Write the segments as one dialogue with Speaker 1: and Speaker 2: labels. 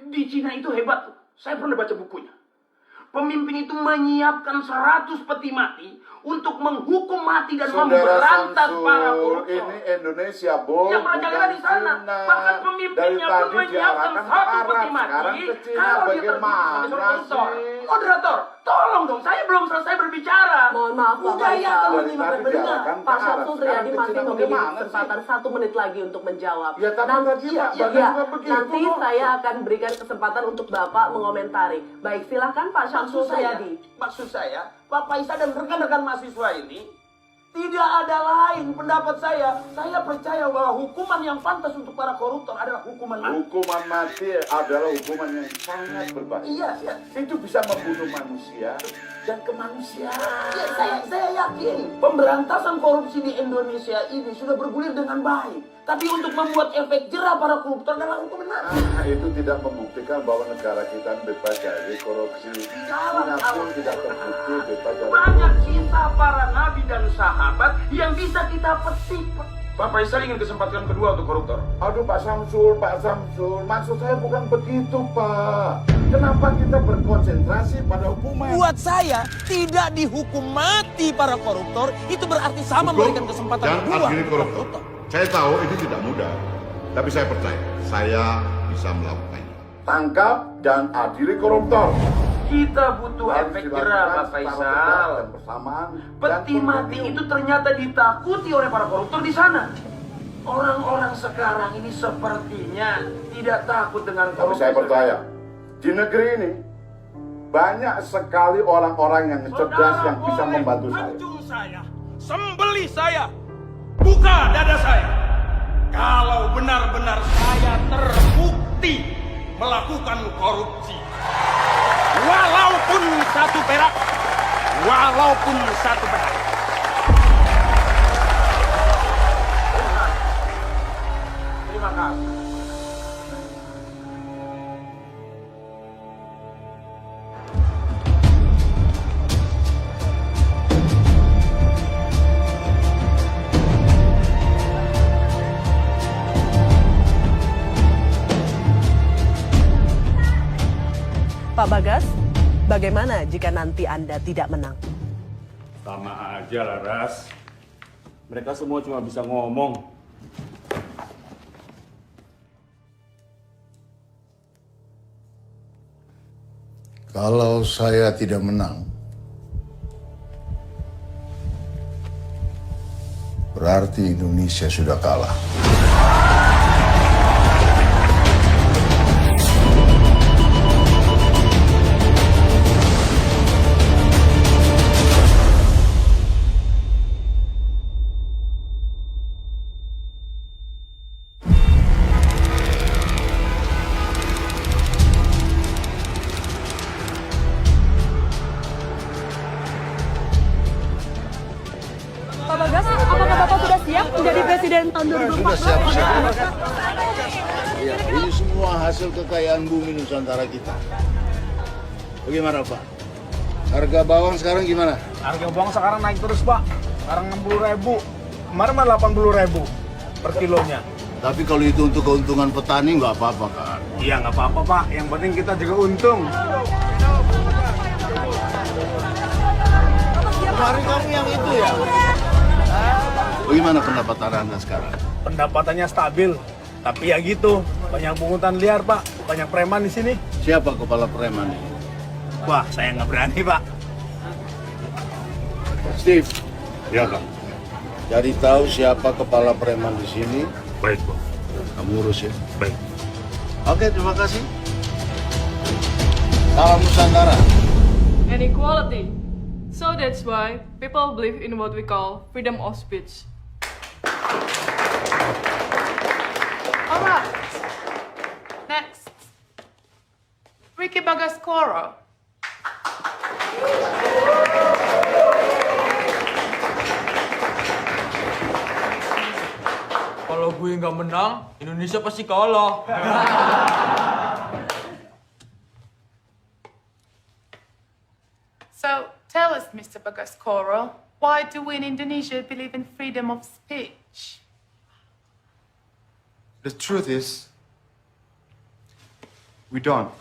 Speaker 1: Di Cina itu hebat tuh. Saya pernah baca bukunya. Pemimpin itu menyiapkan 100 peti mati untuk menghukum mati dan memberantas para koruptor.
Speaker 2: Ini Indonesia, Bu.
Speaker 1: Yang merajalela di sana. Bahkan pemimpinnya pun menyiapkan 1 peti mati kalau dia terbukti sebagai koruptor. Moderator, tolong dong, saya belum selesai berbicara.
Speaker 3: Mohon maaf, Pak
Speaker 1: Budaya
Speaker 3: Faisal.
Speaker 1: kamu menyimak dan mendengar.
Speaker 3: Pak Syamsul Triadi masih memiliki kesempatan 1 menit lagi untuk menjawab.
Speaker 2: Ya, tapi tadi Pak, juga begitu,
Speaker 3: nanti
Speaker 2: kok.
Speaker 3: saya akan berikan kesempatan untuk Bapak mengomentari. Baik, silakan Pak Syamsul Triadi.
Speaker 1: Maksud saya, Pak Faisal dan rekan-rekan mahasiswa ini tidak ada lain pendapat saya. Saya percaya bahwa hukuman yang pantas untuk para koruptor adalah hukuman mati.
Speaker 2: Hukuman mati adalah hukuman yang sangat berbahaya.
Speaker 1: Iya.
Speaker 2: Itu bisa membunuh manusia dan kemanusiaan.
Speaker 1: Ya, saya yakin pemberantasan korupsi di Indonesia ini sudah bergulir dengan baik. Tapi untuk membuat efek jerah para koruptor adalah hukuman mati.
Speaker 2: Itu tidak membuktikan bahwa negara kita bebas dari korupsi. Cina pun tidak terbukti bebas dari
Speaker 1: Banyak
Speaker 2: korupsi.
Speaker 1: kisah para nabi dan sahabat yang bisa kita petik. Pak Faisal ingin kesempatan kedua untuk koruptor.
Speaker 2: Aduh Pak Samsul, maksud saya bukan begitu Pak. Kenapa kita berkonsentrasi pada hukuman?
Speaker 4: Buat saya, tidak dihukum mati para koruptor, itu berarti sama memberikan kesempatan
Speaker 5: dan
Speaker 4: kedua
Speaker 5: adili
Speaker 4: kepada
Speaker 5: koruptor. Saya tahu ini tidak mudah, tapi saya percaya saya bisa melakukannya.
Speaker 2: Tangkap dan adili koruptor.
Speaker 1: Kita butuh
Speaker 2: Harus
Speaker 1: efek
Speaker 2: dilakukan
Speaker 1: jerah, Pak
Speaker 2: secara
Speaker 1: Faisal.
Speaker 2: tegas dan bersamaan.
Speaker 1: Peti
Speaker 2: Dan
Speaker 1: mati
Speaker 2: kontinu.
Speaker 1: itu ternyata ditakuti oleh para koruptor di sana. Orang-orang sekarang ini sepertinya tidak takut dengan
Speaker 2: Tapi
Speaker 1: korupsi.
Speaker 2: saya percaya, di negeri ini banyak sekali orang-orang yang cerdas yang bisa membantu saya.
Speaker 4: Pancung saya, sembelih saya, buka dada saya. Kalau benar-benar saya terbukti melakukan korupsi, walaupun 1 perak, walaupun 1 perak.
Speaker 1: Terima kasih.
Speaker 3: Pak Bagas, bagaimana jika nanti Anda tidak menang?
Speaker 6: Sama aja lah, Ras. Mereka semua cuma bisa ngomong.
Speaker 7: Kalau saya tidak menang, berarti Indonesia sudah kalah.
Speaker 3: Pak Bagas, apakah Bapak sudah siap menjadi presiden tahun 2014?
Speaker 7: Sudah siap. Ya, ini semua hasil kekayaan bumi Nusantara kita. Bagaimana Pak? Harga bawang sekarang gimana?
Speaker 8: Harga bawang sekarang naik terus Pak. Sekarang 60.000. Kemarin mah 80.000 per kilonya.
Speaker 7: Tapi kalau itu untuk keuntungan petani nggak apa-apa kan?
Speaker 8: Iya nggak apa-apa Pak. Yang penting kita juga untung.
Speaker 7: Kemarin kamu yang itu ya? Bagaimana pendapatan Anda sekarang?
Speaker 8: Pendapatannya stabil. Tapi ya gitu, banyak pungutan liar Pak. Banyak preman di sini.
Speaker 7: Siapa kepala preman ini?
Speaker 8: Wah, saya nggak berani Pak.
Speaker 7: Steve,
Speaker 5: Ya, Kang.
Speaker 7: cari tahu siapa kepala preman di sini.
Speaker 5: Baik, Bang.
Speaker 7: Kamu urus ya.
Speaker 5: Baik.
Speaker 7: Oke, terima kasih. Salam Nusantara.
Speaker 9: And equality. So that's why people believe in what we call freedom of speech. Alright. Next. Ricky Bagascoro.
Speaker 10: Kalau gue nggak menang, Indonesia pasti kalah.
Speaker 9: So tell us, Mr. Bagascoro, why do we in Indonesia believe in freedom of speech?
Speaker 11: The truth is,
Speaker 8: We don't.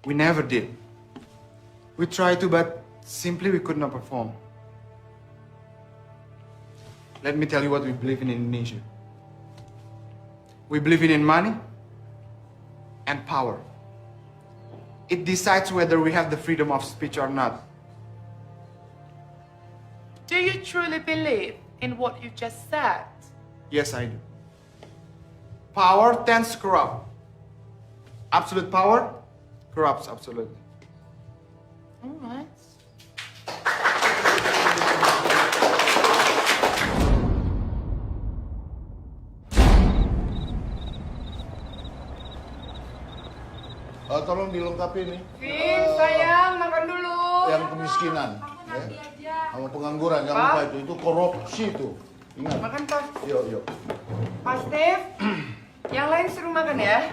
Speaker 8: We never did. We tried to, but simply we could not perform. Let me tell you what we believe in Indonesia. We believe in money and power. It decides whether we have the freedom of speech or not.
Speaker 11: Do you truly believe in what you just said?
Speaker 8: Yes, I do. Power tends to corrupt. Absolute power corrupts absolutely.
Speaker 11: All right.
Speaker 7: Tolong dilengkapi nih.
Speaker 11: Vin, sayang, makan dulu.
Speaker 7: Yang kemiskinan, ya. Sama pengangguran, jangan lupa itu korupsi tuh. Ingat.
Speaker 11: Makan, Pak.
Speaker 7: Yuk.
Speaker 11: Pak Steve, yang lain suruh makan ya.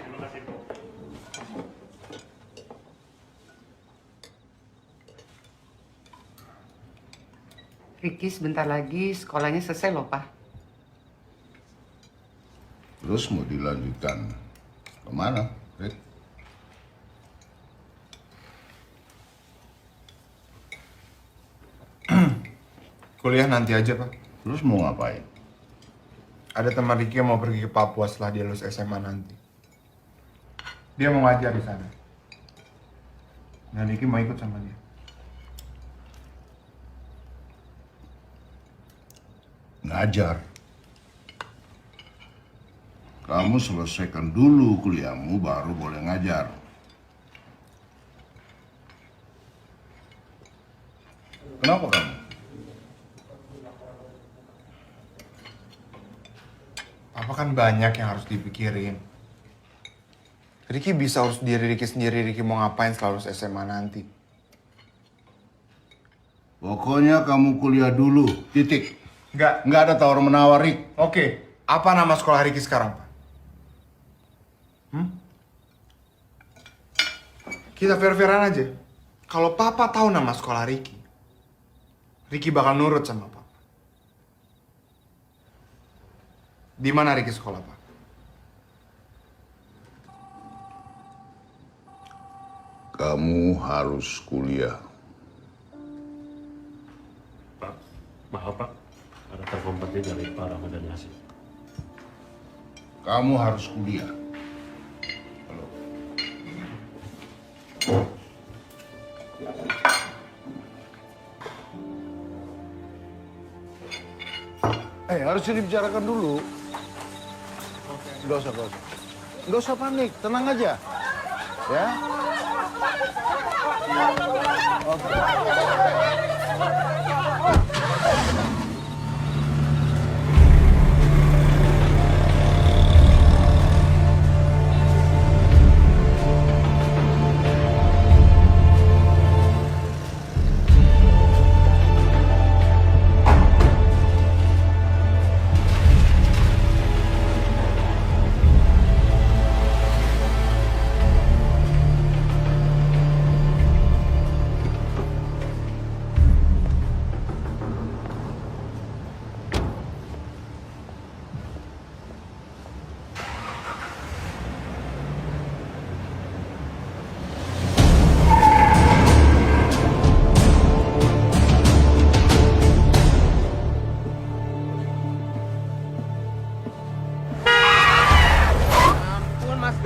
Speaker 11: Ricky sebentar lagi sekolahnya selesai loh, Pak.
Speaker 7: Terus mau dilanjutkan kemana, Rick?
Speaker 8: Kuliah nanti aja, Pak.
Speaker 7: Terus mau ngapain?
Speaker 8: Ada teman Ricky yang mau pergi ke Papua setelah dia lulus SMA nanti. Dia mau ngajar di sana. Dan Ricky mau ikut sama dia.
Speaker 7: Ngajar. Kamu selesaikan dulu kuliahmu baru boleh ngajar. Kenapa kamu?
Speaker 8: Apa kan banyak yang harus dipikirin. Ricky bisa urus diri Ricky sendiri. Ricky mau ngapain setelah lulus SMA nanti.
Speaker 7: Pokoknya kamu kuliah dulu, titik.
Speaker 8: Nggak
Speaker 7: ada tawar-menawar, Rick.
Speaker 8: Oke, apa nama sekolah Ricky sekarang, Pak? Kita fair-fairan aja. Kalau Papa tahu nama sekolah Ricky, Ricky bakal nurut sama Papa. Di mana Ricky sekolah, Pak?
Speaker 7: Kamu harus kuliah.
Speaker 6: Pak, maaf Pak. Ada telepon penting dari Pak Ramadan Yassin.
Speaker 7: Kamu harus kuliah.
Speaker 2: Harus dibicarakan dulu. Nggak usah panik, tenang aja. Ya. Oke.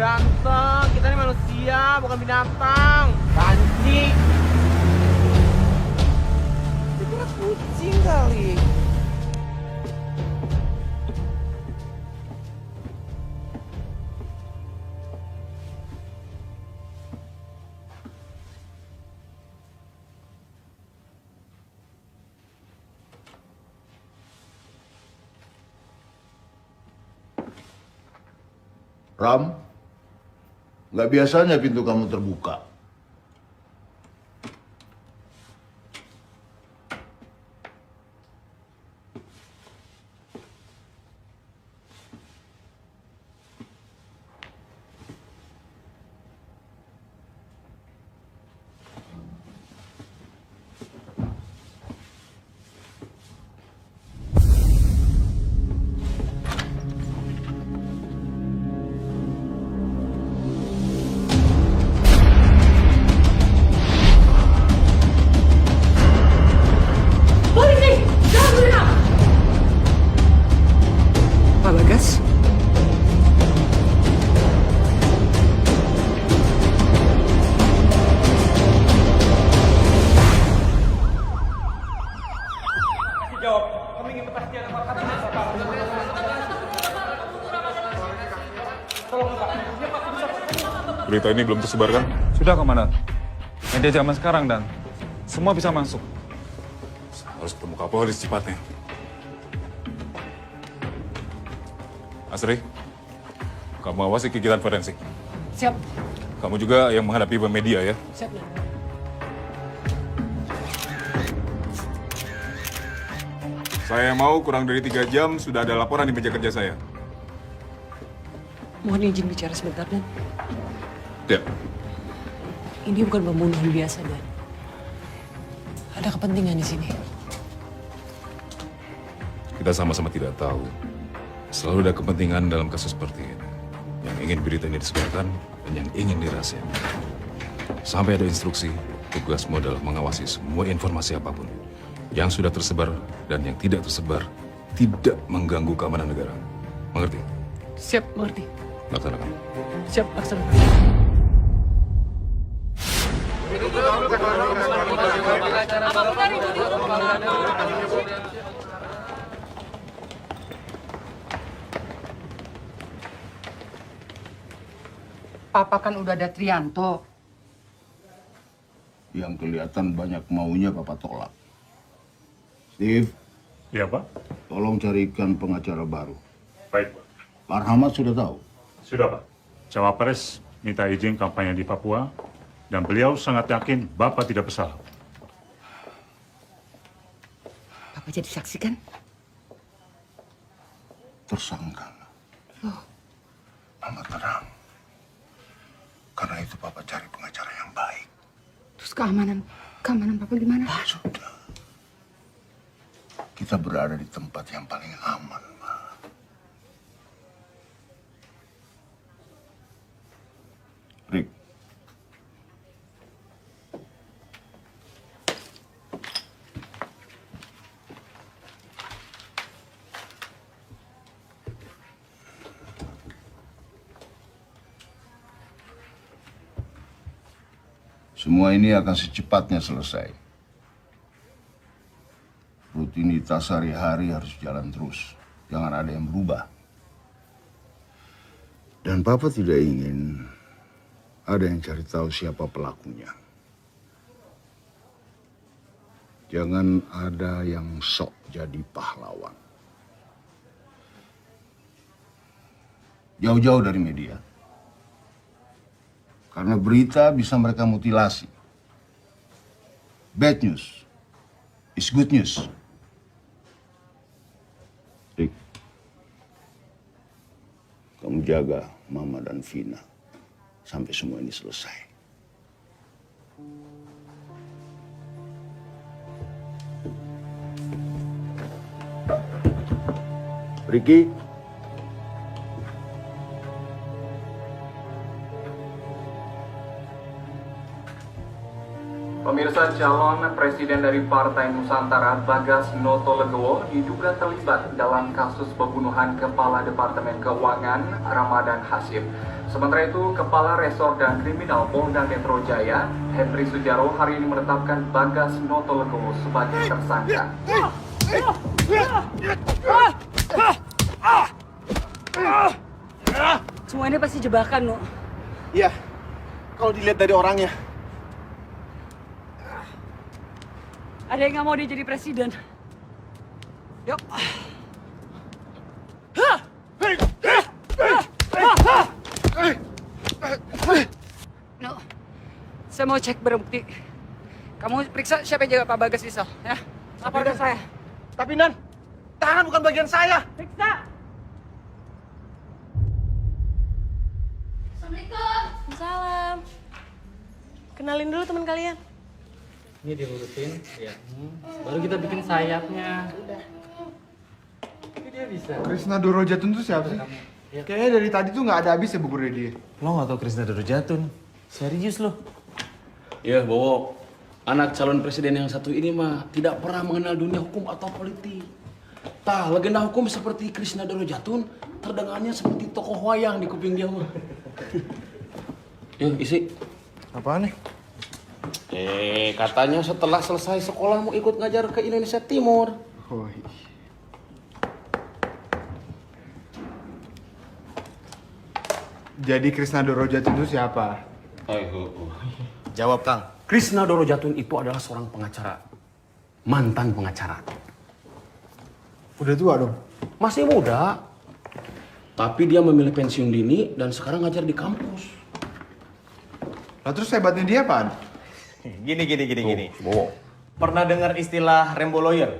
Speaker 4: Ganteng, kita ini manusia, bukan binatang. Banci. Dikira kucing kali.
Speaker 7: Ram, nggak biasanya pintu kamu terbuka.
Speaker 6: Berita ini belum tersebar kan?
Speaker 10: Sudah, Komandan. Media zaman sekarang, Dan. Semua bisa masuk.
Speaker 6: Harus ketemu Kapolri secepatnya. Asri, kamu awasi kegiatan forensik.
Speaker 11: Siap.
Speaker 6: Kamu juga yang menghadapi media ya.
Speaker 11: Siap.
Speaker 6: Saya mau kurang dari 3 jam sudah ada laporan di meja kerja saya.
Speaker 11: Mohon izin bicara sebentar, Dan.
Speaker 6: Ya.
Speaker 11: Ini bukan pembunuhan biasa, Dan. Ada kepentingan di sini.
Speaker 6: Kita sama-sama tidak tahu. Selalu ada kepentingan dalam kasus seperti ini. Yang ingin berita ini disebarkan dan yang ingin dirahasiakan. Sampai ada instruksi, tugasmu adalah mengawasi semua informasi apapun. Yang sudah tersebar dan yang tidak tersebar tidak mengganggu keamanan negara. Mengerti?
Speaker 11: Siap, mengerti.
Speaker 6: Laksanakan.
Speaker 11: Siap, laksanakan.
Speaker 12: Papa kan udah ada Trianto.
Speaker 7: Yang kelihatan banyak maunya Papa tolak. Steve.
Speaker 6: Ya, Pak.
Speaker 7: Tolong carikan pengacara baru.
Speaker 6: Baik, Pak.
Speaker 7: Pak Rahmat sudah tahu?
Speaker 6: Sudah, Pak. Cawapres minta izin kampanye di Papua dan beliau sangat yakin Bapak tidak bersalah.
Speaker 12: Papa jadi saksi kan?
Speaker 7: Tersangka.
Speaker 12: Loh.
Speaker 7: Mama tenang. Karena itu Papa cari pengacara yang baik.
Speaker 12: Terus keamanan Papa gimana?
Speaker 7: Sudah. Kita berada di tempat yang paling aman, Ma. Rick. Semua ini akan secepatnya selesai. Rutinitas sehari-hari harus jalan terus. Jangan ada yang berubah. Dan Papa tidak ingin ada yang cari tahu siapa pelakunya. Jangan ada yang sok jadi pahlawan. Jauh-jauh dari media. Karena berita bisa mereka mutilasi. Bad news is good news. Rick, kamu jaga Mama dan Vina sampai semua ini selesai. Ricky.
Speaker 1: Pemirsa, calon presiden dari Partai Nusantara Bagas Notolegowo diduga terlibat dalam kasus pembunuhan Kepala Departemen Keuangan Ramadan Hasyim. Sementara itu, Kepala Resor dan Kriminal Polda Metro Jaya, Henry Sujaro, hari ini menetapkan Bagas Notolegowo sebagai tersangka.
Speaker 12: Semua ini pasti jebakan, No.
Speaker 4: Iya, kalau dilihat dari orangnya.
Speaker 12: Ada yang nggak mau dia jadi presiden. Yuk. No, saya mau cek barang bukti. Kamu periksa siapa yang jaga Pak Bagas di sel, ya? Laporkan saya.
Speaker 4: Tapi Nan, tangan bukan bagian saya.
Speaker 12: Periksa.
Speaker 9: Assalamualaikum. Salam. Kenalin dulu teman kalian.
Speaker 10: Ini diurutin, ya. Baru kita bikin sayapnya. Ini dia bisa.
Speaker 8: Krisna Dorojatun tuh siapa sih? Kayaknya dari tadi tuh nggak ada habis ya buburnya dia.
Speaker 10: Lo nggak tau Krisna Dorojatun? Serius lo?
Speaker 1: Ya, Bowo. Anak calon presiden yang satu ini mah tidak pernah mengenal dunia hukum atau politik. Tah, legenda hukum seperti Krisna Dorojatun terdengarnya seperti tokoh wayang di kuping dia mah. Yuk, isi.
Speaker 8: Apaan nih?
Speaker 1: Katanya setelah selesai sekolah mau ikut ngajar ke Indonesia Timur.
Speaker 8: Oh, iya. Jadi Krisna Dorojatun itu siapa?
Speaker 4: Jawab, Kang.
Speaker 13: Krisna Dorojatun itu adalah seorang pengacara. Mantan pengacara.
Speaker 8: Udah tua dong?
Speaker 13: Masih muda. Tapi dia memilih pensiun dini dan sekarang ngajar di kampus.
Speaker 8: Lah terus hebatnya dia apaan?
Speaker 4: Gini. Pernah dengar istilah Rambo Lawyer?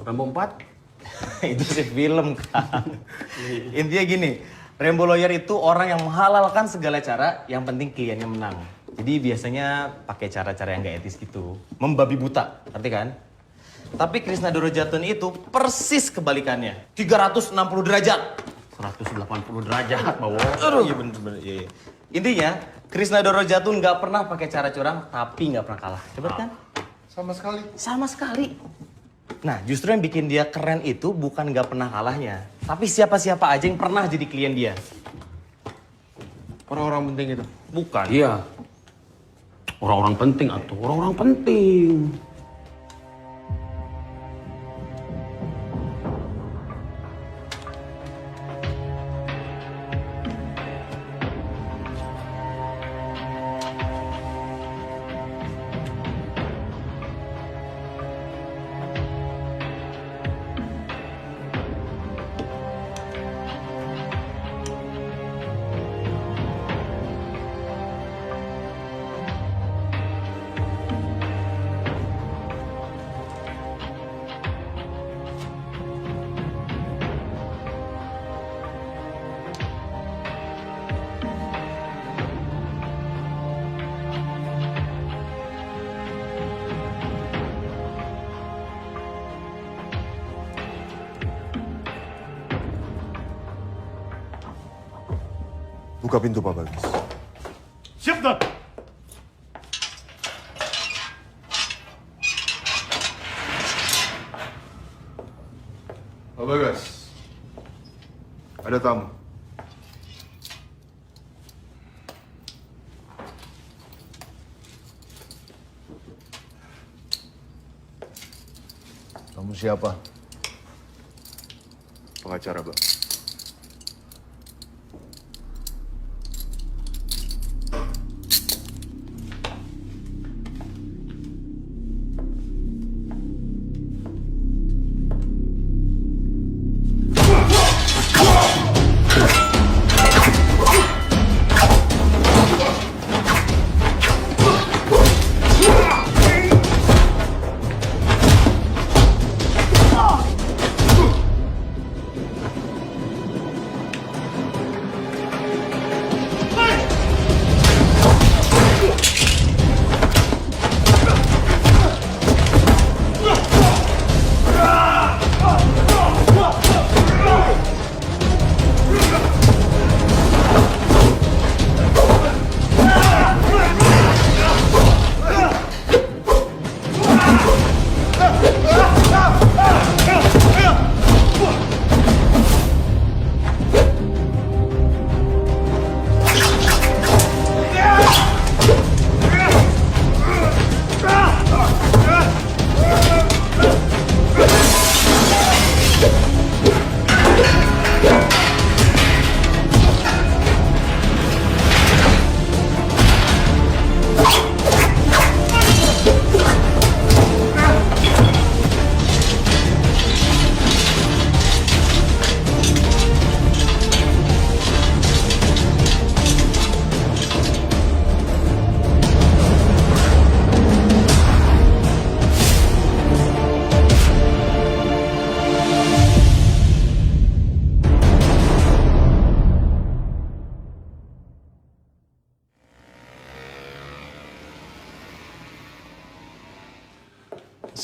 Speaker 13: Rambo 4?
Speaker 4: Itu sih film, Kang. Intinya gini, Rambo Lawyer itu orang yang menghalalkan segala cara, yang penting kliennya menang. Jadi biasanya pakai cara-cara yang gak etis gitu. Membabi buta, ngerti kan? Tapi Krisna Dorojatun itu persis kebalikannya. 360 derajat.
Speaker 13: 180 derajat, Bawo.
Speaker 4: Aduh, iya bener. Iya. Intinya, Krisna Dorojatun gak pernah pakai cara curang, tapi gak pernah kalah. Coba kan?
Speaker 8: Sama sekali.
Speaker 4: Sama sekali. Nah, justru yang bikin dia keren itu bukan gak pernah kalahnya. Tapi siapa-siapa aja yang pernah jadi klien dia.
Speaker 8: Orang-orang penting itu?
Speaker 4: Bukan.
Speaker 13: Iya. Orang-orang penting atau orang-orang penting.
Speaker 5: Buka pintu, Pak Bagas.
Speaker 2: Siap, Dok.
Speaker 8: Pak Bagas. Ada tamu.
Speaker 7: Kamu siapa?
Speaker 8: Pengacara, Bang.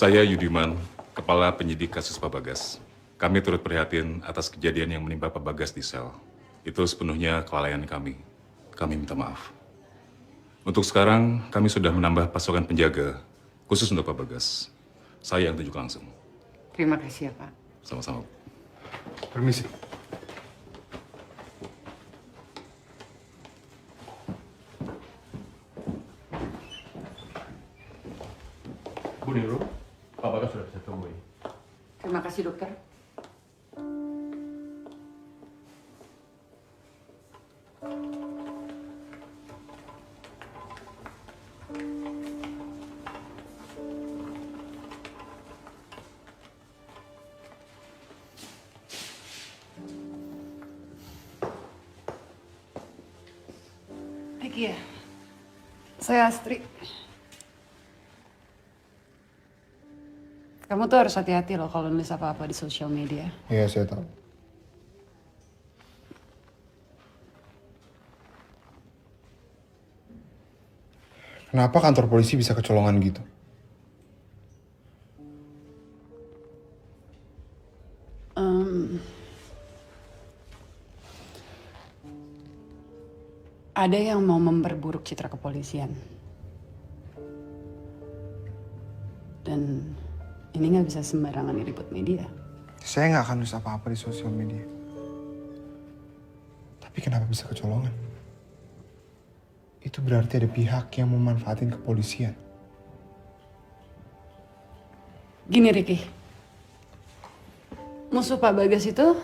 Speaker 6: Saya Yudiman, Kepala Penyidik Kasus Pak Bagas. Kami turut prihatin atas kejadian yang menimpa Pak Bagas di sel. Itu sepenuhnya kelalaian kami. Kami minta maaf. Untuk sekarang, kami sudah menambah pasokan penjaga, khusus untuk Pak Bagas. Saya yang tunjuk langsung.
Speaker 12: Terima kasih ya, Pak.
Speaker 6: Sama-sama.
Speaker 8: Permisi.
Speaker 13: Bu Niro, Pak Bagas sudah bisa temui.
Speaker 12: Terima kasih, dokter. Vicky ya? Saya Astri. Kamu tuh harus hati-hati loh kalau nulis apa-apa di sosial media.
Speaker 8: Iya, saya tahu. Kenapa kantor polisi bisa kecolongan gitu?
Speaker 12: Ada yang mau memperburuk citra kepolisian. Dan ini nggak bisa sembarangan diliput media.
Speaker 8: Saya nggak akan nulis apa-apa di sosial media. Tapi kenapa bisa kecolongan? Itu berarti ada pihak yang memanfaatin kepolisian.
Speaker 12: Gini Ricky, musuh Pak Bagas itu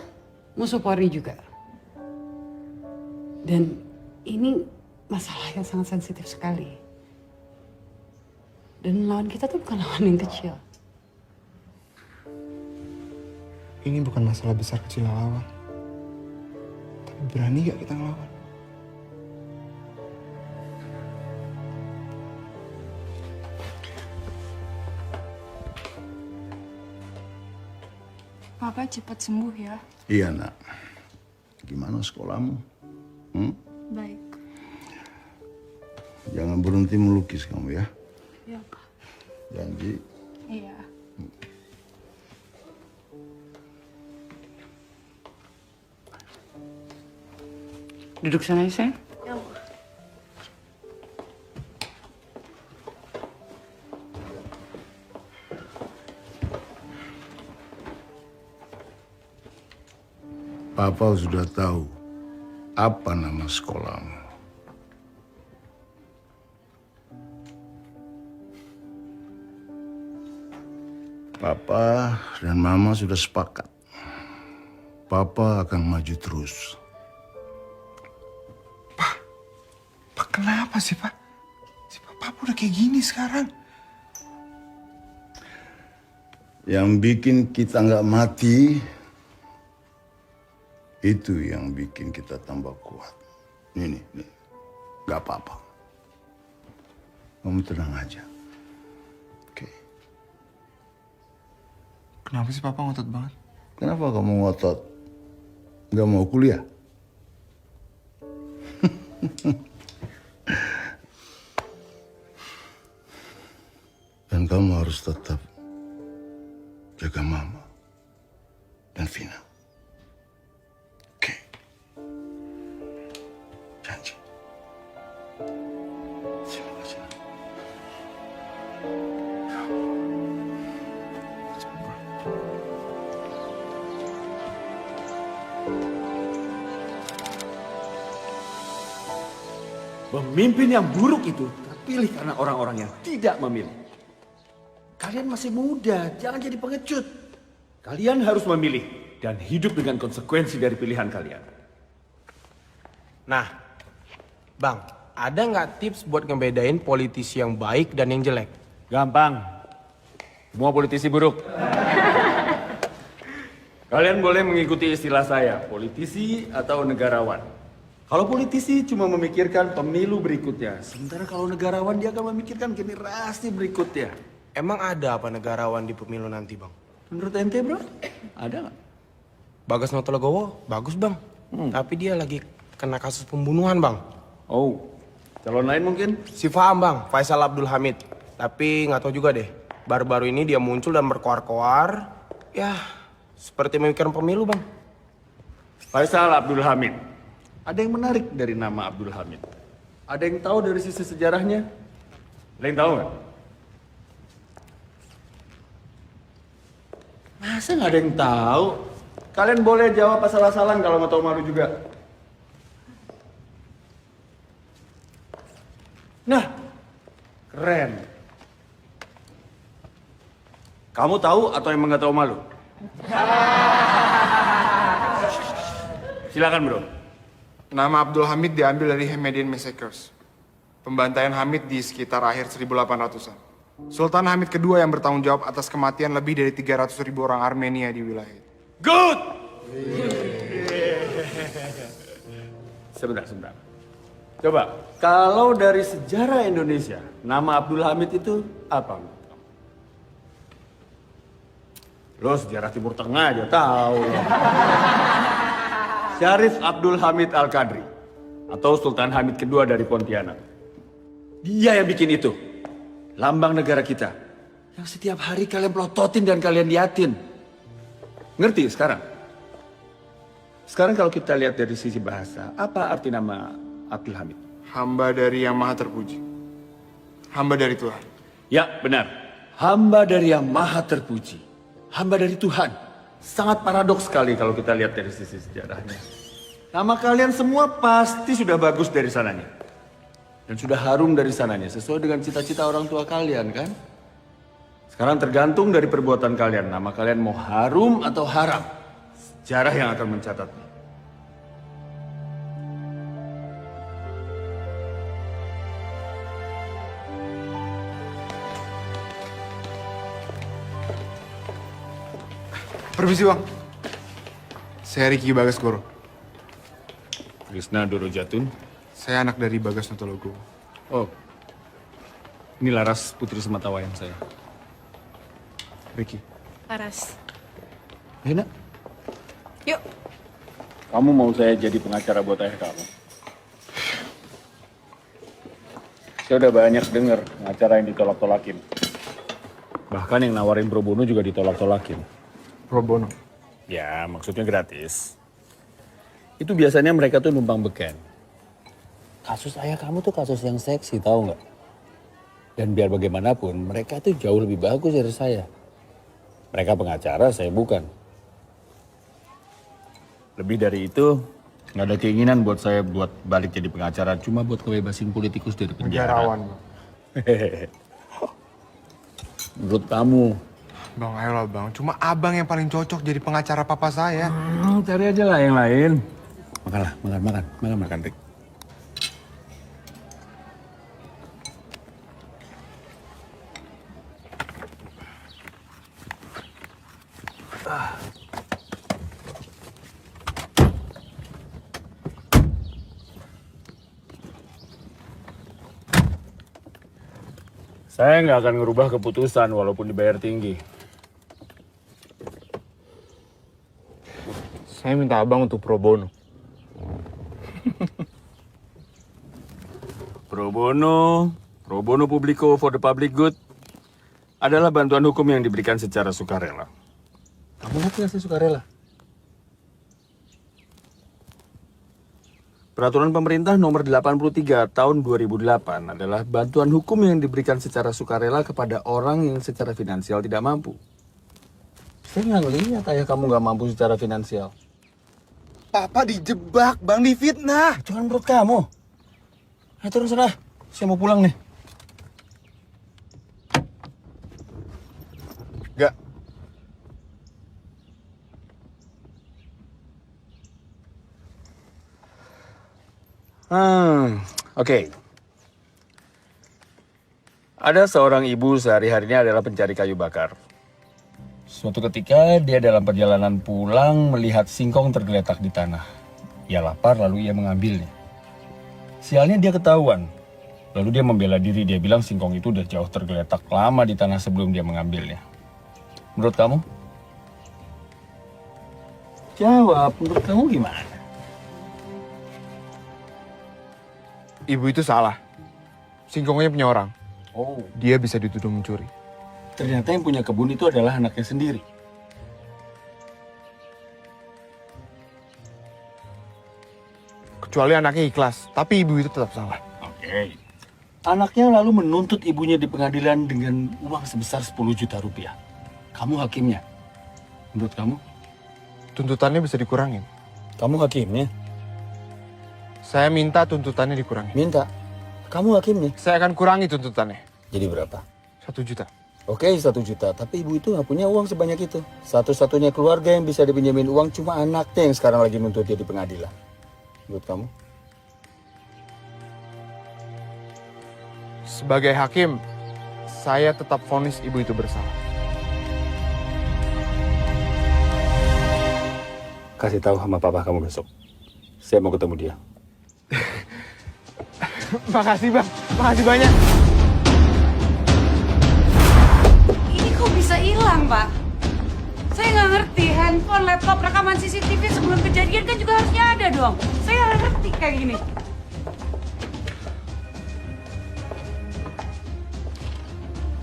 Speaker 12: musuh Polri juga. Dan ini masalah yang sangat sensitif sekali. Dan lawan kita tuh bukan lawan yang kecil.
Speaker 8: Ini bukan masalah besar kecil lawan. Tapi berani gak kita ngelawan?
Speaker 9: Papa cepat sembuh ya.
Speaker 7: Iya nak. Gimana sekolahmu?
Speaker 9: Baik.
Speaker 7: Jangan berhenti melukis kamu ya.
Speaker 9: Ya, Pak.
Speaker 7: Janji.
Speaker 9: Iya.
Speaker 12: Duduk sana ya sayang.
Speaker 9: Ya, Ma.
Speaker 7: Papa sudah tahu apa nama sekolahmu. Papa dan Mama sudah sepakat. Papa akan maju terus.
Speaker 8: Pak, kenapa sih, Pak? Si Papa udah kayak gini sekarang.
Speaker 7: Yang bikin kita nggak mati, itu yang bikin kita tambah kuat. Nih, nggak apa-apa. Kamu tenang aja. Oke.
Speaker 8: Kenapa sih Papa ngotot banget?
Speaker 7: Kenapa kamu ngotot? Nggak mau kuliah? Dan kamu harus tetap jaga Mama dan Vina. Oke. Janji. Terima kasih.
Speaker 13: Pemimpin yang buruk itu terpilih karena orang-orang yang tidak memilih. Kalian masih muda, jangan jadi pengecut. Kalian harus memilih dan hidup dengan konsekuensi dari pilihan kalian.
Speaker 14: Nah, Bang, ada nggak tips buat ngebedain politisi yang baik dan yang jelek?
Speaker 10: Gampang. Semua politisi buruk. Kalian boleh mengikuti istilah saya, politisi atau negarawan. Kalau politisi cuma memikirkan pemilu berikutnya, sementara kalau negarawan dia akan memikirkan generasi berikutnya.
Speaker 14: Emang ada apa negarawan di pemilu nanti, Bang?
Speaker 10: Menurut ente, bro? Ada nggak?
Speaker 14: Bagas Notolegowo, bagus, Bang. Tapi dia lagi kena kasus pembunuhan, Bang.
Speaker 10: Oh, calon lain mungkin?
Speaker 14: Si Faham, Bang, Faisal Abdul Hamid. Tapi nggak tahu juga deh, baru-baru ini dia muncul dan berkoar-koar. Ya, seperti memikirkan pemilu, Bang.
Speaker 10: Faisal Abdul Hamid. Ada yang menarik dari nama Abdul Hamid. Ada yang tahu dari sisi sejarahnya? Ada yang tahu nggak? Masa nggak ada yang tahu? Kalian boleh jawab asal-asalan kalau nggak tahu malu juga. Nah, keren. Kamu tahu atau emang nggak tahu malu? Silakan bro.
Speaker 8: Nama Abdul Hamid diambil dari Hamidian Massacres. Pembantaian Hamid di sekitar akhir 1800-an. Sultan Hamid kedua yang bertanggung jawab atas kematian lebih dari 300.000 orang Armenia di wilayah itu.
Speaker 10: Good! Sebentar.
Speaker 13: Coba, kalau dari sejarah Indonesia, nama Abdul Hamid itu apa? Lo sejarah Timur Tengah aja tahu. Syarif Abdul Hamid Al-Qadri atau Sultan Hamid kedua dari Pontianak. Dia yang bikin itu. Lambang negara kita. Yang setiap hari kalian pelototin dan kalian liatin. Ngerti sekarang? Sekarang kalau kita lihat dari sisi bahasa, apa arti nama Abdul Hamid?
Speaker 8: Hamba dari Yang Maha Terpuji. Hamba dari Tuhan.
Speaker 13: Ya, benar. Hamba dari Yang Maha Terpuji. Hamba dari Tuhan. Sangat paradoks sekali kalau kita lihat dari sisi sejarahnya. Nama kalian semua pasti sudah bagus dari sananya. Dan sudah harum dari sananya, sesuai dengan cita-cita orang tua kalian, kan? Sekarang tergantung dari perbuatan kalian. Nama kalian mau harum atau haram. Sejarah yang akan mencatatnya.
Speaker 8: Permisi bang. Saya Riki Bagasgoro.
Speaker 13: Krisna Dorojatun.
Speaker 8: Saya anak dari Bagas Notologo.
Speaker 13: Oh, ini Laras, putri sematawayang saya.
Speaker 8: Riki.
Speaker 9: Laras.
Speaker 13: Enak.
Speaker 9: Yuk.
Speaker 13: Kamu mau saya jadi pengacara buat ayah kamu? Saya udah banyak denger pengacara yang ditolak-tolakin. Bahkan yang nawarin pro bono juga ditolak-tolakin.
Speaker 8: Pro bono?
Speaker 13: Ya, maksudnya gratis. Itu biasanya mereka tuh numpang beken. Kasus ayah kamu tuh kasus yang seksi, tahu nggak? Dan biar bagaimanapun, mereka tuh jauh lebih bagus dari saya. Mereka pengacara, saya bukan. Lebih dari itu, nggak ada keinginan buat saya buat balik jadi pengacara, cuma buat kebebasin politikus dari penjara.
Speaker 8: Negarawan.
Speaker 13: Menurut kamu?
Speaker 8: Bang, ayolah bang. Cuma abang yang paling cocok jadi pengacara papa saya.
Speaker 13: Cari aja lah yang lain. Makan, Rick. Saya nggak akan ngerubah keputusan walaupun dibayar tinggi.
Speaker 8: Saya minta abang untuk pro bono.
Speaker 13: Pro bono publico for the public good adalah bantuan hukum yang diberikan secara sukarela. Kamu ngerti nggak sih sukarela? Peraturan pemerintah nomor 83 tahun 2008 adalah bantuan hukum yang diberikan secara sukarela kepada orang yang secara finansial tidak mampu. Saya nggak ngelihat ayah kamu nggak mampu secara finansial.
Speaker 14: Papa dijebak, bang, difitnah.
Speaker 13: Itu kan menurut kamu. Ayo turun sana, saya mau pulang nih.
Speaker 8: Gak.
Speaker 13: Oke. Ada seorang ibu sehari-harinya adalah pencari kayu bakar. Suatu ketika dia dalam perjalanan pulang melihat singkong tergeletak di tanah. Ia lapar lalu ia mengambilnya. Sialnya dia ketahuan. Lalu dia membela diri, dia bilang singkong itu udah jauh tergeletak lama di tanah sebelum dia mengambilnya. Menurut kamu? Jawab, menurut kamu gimana?
Speaker 8: Ibu itu salah. Singkongnya punya orang.
Speaker 13: Oh.
Speaker 8: Dia bisa dituduh mencuri.
Speaker 13: Ternyata yang punya kebun itu adalah anaknya sendiri.
Speaker 8: Kecuali anaknya ikhlas, tapi ibu itu tetap salah.
Speaker 13: Oke. Anaknya lalu menuntut ibunya di pengadilan dengan uang sebesar 10 juta rupiah. Kamu hakimnya. Menurut kamu?
Speaker 8: Tuntutannya bisa dikurangin.
Speaker 13: Kamu hakimnya?
Speaker 8: Saya minta tuntutannya dikurangi.
Speaker 13: Minta? Kamu hakimnya?
Speaker 8: Saya akan kurangi tuntutannya.
Speaker 13: Jadi berapa?
Speaker 8: 1 juta.
Speaker 13: Oke, 1 juta. Tapi ibu itu nggak punya uang sebanyak itu. Satu-satunya keluarga yang bisa dipinjemin uang cuma anaknya yang sekarang lagi nuntut dia di pengadilan. Menurut kamu?
Speaker 8: Sebagai hakim, saya tetap vonis ibu itu bersalah.
Speaker 13: Kasih tahu sama papa kamu besok. Saya mau ketemu dia.
Speaker 14: Makasih bang, makasih banyak.
Speaker 12: Ini kok bisa hilang, Pak? Saya nggak ngerti, handphone, laptop, rekaman CCTV sebelum kejadian kan juga harusnya ada dong. Saya nggak ngerti kayak gini.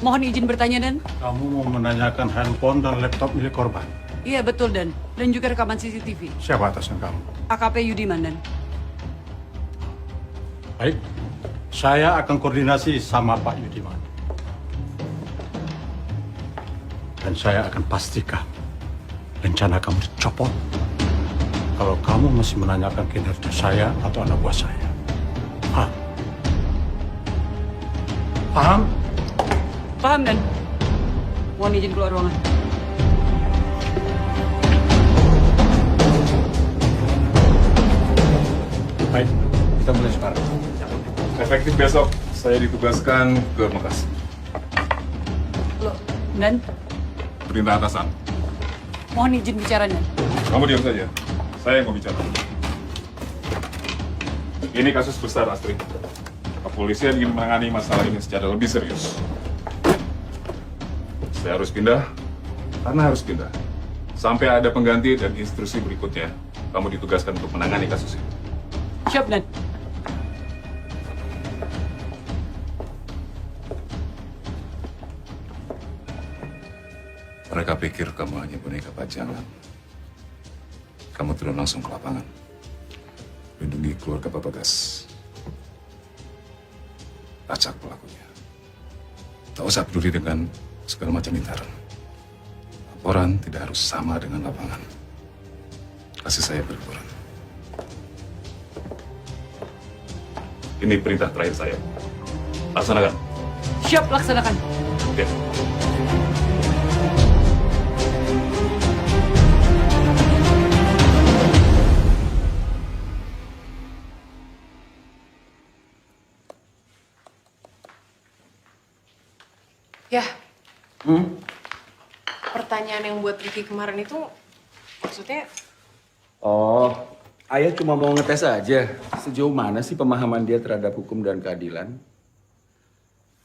Speaker 12: Mohon izin bertanya, Dan.
Speaker 15: Kamu mau menanyakan handphone dan laptop milik korban?
Speaker 12: Iya, betul, Dan. Dan juga rekaman CCTV.
Speaker 15: Siapa atasnya kamu?
Speaker 12: AKP Yudiman, Dan.
Speaker 15: Baik, saya akan koordinasi sama Pak Yudiman. Dan saya akan pastikan rencana kamu dicopot kalau kamu masih menanyakan kinerja saya atau anak buah saya. Paham? Paham?
Speaker 12: Paham, Dan. Mohon izin keluar ruangan.
Speaker 15: Baik, kita mulai sekarang.
Speaker 6: Efektif besok, saya ditugaskan ke Bekasi.
Speaker 12: Loh, Dan.
Speaker 6: Perintah atasan.
Speaker 12: Mohon izin bicara, Dan.
Speaker 6: Kamu diam saja. Saya yang mau bicara. Ini kasus besar, Astrid. Kepolisian ingin menangani masalah ini secara lebih serius. Saya harus pindah, karena harus pindah. Sampai ada pengganti dan instruksi berikutnya, kamu ditugaskan untuk menangani kasus ini.
Speaker 12: Siap, Dan.
Speaker 6: Mereka pikir kamu hanya boneka pajangan. Kamu turun langsung ke lapangan. Lindungi keluarga Pak Bagas. Acak pelakunya. Tak usah peduli dengan segala macam intaran. Laporan tidak harus sama dengan lapangan. Kasih saya berliburan. Ini perintah terakhir saya. Laksanakan.
Speaker 12: Siap, laksanakan.
Speaker 6: Oke.
Speaker 11: Ya. Pertanyaan yang buat Ricky kemarin itu maksudnya
Speaker 10: Oh, ayah cuma mau ngetes aja. Sejauh mana sih pemahaman dia terhadap hukum dan keadilan?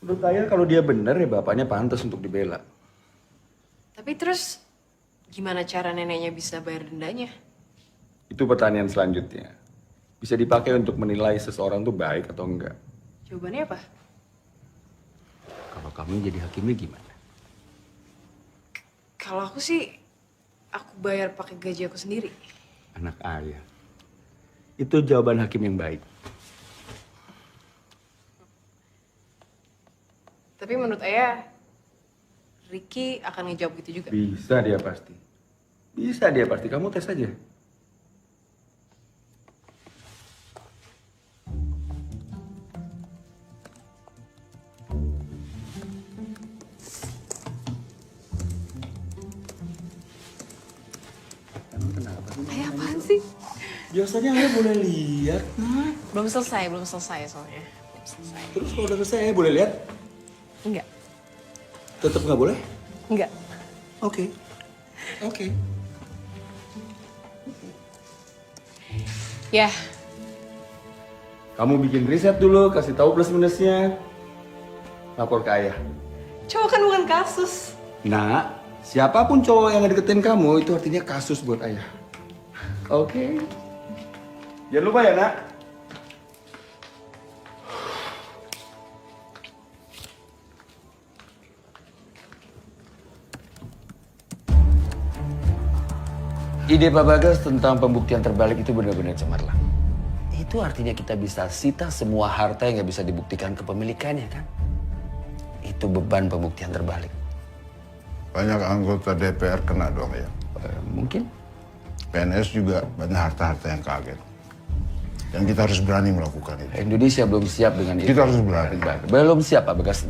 Speaker 10: Menurut ayah kalau dia benar ya bapaknya pantas untuk dibela.
Speaker 11: tapi terus gimana cara neneknya bisa bayar dendanya?
Speaker 10: Itu pertanyaan selanjutnya. Bisa dipakai untuk menilai seseorang tuh baik atau enggak.
Speaker 11: Jawabannya apa?
Speaker 10: Kalau kamu jadi hakimnya gimana?
Speaker 11: Kalau aku sih aku bayar pakai gaji aku sendiri.
Speaker 10: Anak ayah. Itu jawaban hakim yang baik.
Speaker 11: Tapi menurut ayah, Ricky akan ngejawab gitu juga.
Speaker 10: Bisa dia pasti. Bisa dia pasti. Kamu tes aja.
Speaker 11: Ayah apaan sih?
Speaker 10: Biasanya ayah boleh lihat, nah.
Speaker 11: Belum selesai soalnya. Belum selesai.
Speaker 10: Terus kalau udah selesai ayah boleh lihat?
Speaker 11: Enggak.
Speaker 10: Tetap nggak boleh?
Speaker 11: Enggak.
Speaker 10: Oke. Oke.
Speaker 11: Ya,
Speaker 10: Kamu bikin riset dulu, kasih tahu plus minusnya. Lapor ke ayah.
Speaker 11: cowok kan bukan kasus.
Speaker 10: Nah, siapapun cowok yang ngedeketin kamu itu artinya kasus buat ayah. Oke. Jangan lupa ya, Nak. Ide Pak Bagas tentang pembuktian terbalik itu benar-benar cemerlang. Itu artinya kita bisa sita semua harta yang nggak bisa dibuktikan kepemilikannya, kan? Itu beban pembuktian terbalik.
Speaker 2: Banyak anggota DPR kena dong ya.
Speaker 10: Mungkin.
Speaker 2: PNS juga banyak harta-harta yang kaget. Dan kita harus berani melakukan itu.
Speaker 10: Indonesia belum siap dengan itu.
Speaker 2: Kita harus berani.
Speaker 10: Belum siap, Pak Bagas.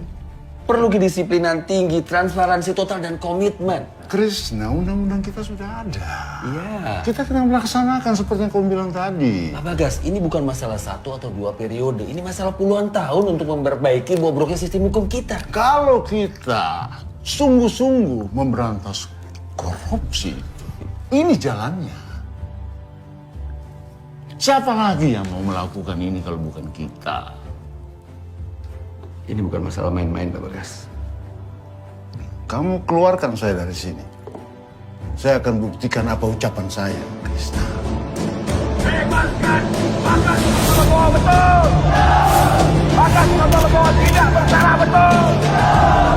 Speaker 10: Perlu kedisiplinan tinggi, transparansi total, dan komitmen.
Speaker 2: Krishna, undang-undang kita sudah ada.
Speaker 10: Iya.
Speaker 2: Kita sedang melaksanakan seperti yang kamu bilang tadi.
Speaker 10: Pak Bagas, ini bukan masalah 1 atau 2 periode. Ini masalah puluhan tahun untuk memperbaiki bobroknya sistem hukum kita.
Speaker 2: Kalau kita sungguh-sungguh memberantas korupsi, ini jalannya. Siapa lagi yang mau melakukan ini kalau bukan kita?
Speaker 10: Ini bukan masalah main-main, Pak Bagas.
Speaker 7: Kamu keluarkan saya dari sini. Saya akan buktikan apa ucapan saya, Krishna.
Speaker 2: Bebaskan Bagas Notologowo, betul! Bagas Notologowo tidak bersalah, betul!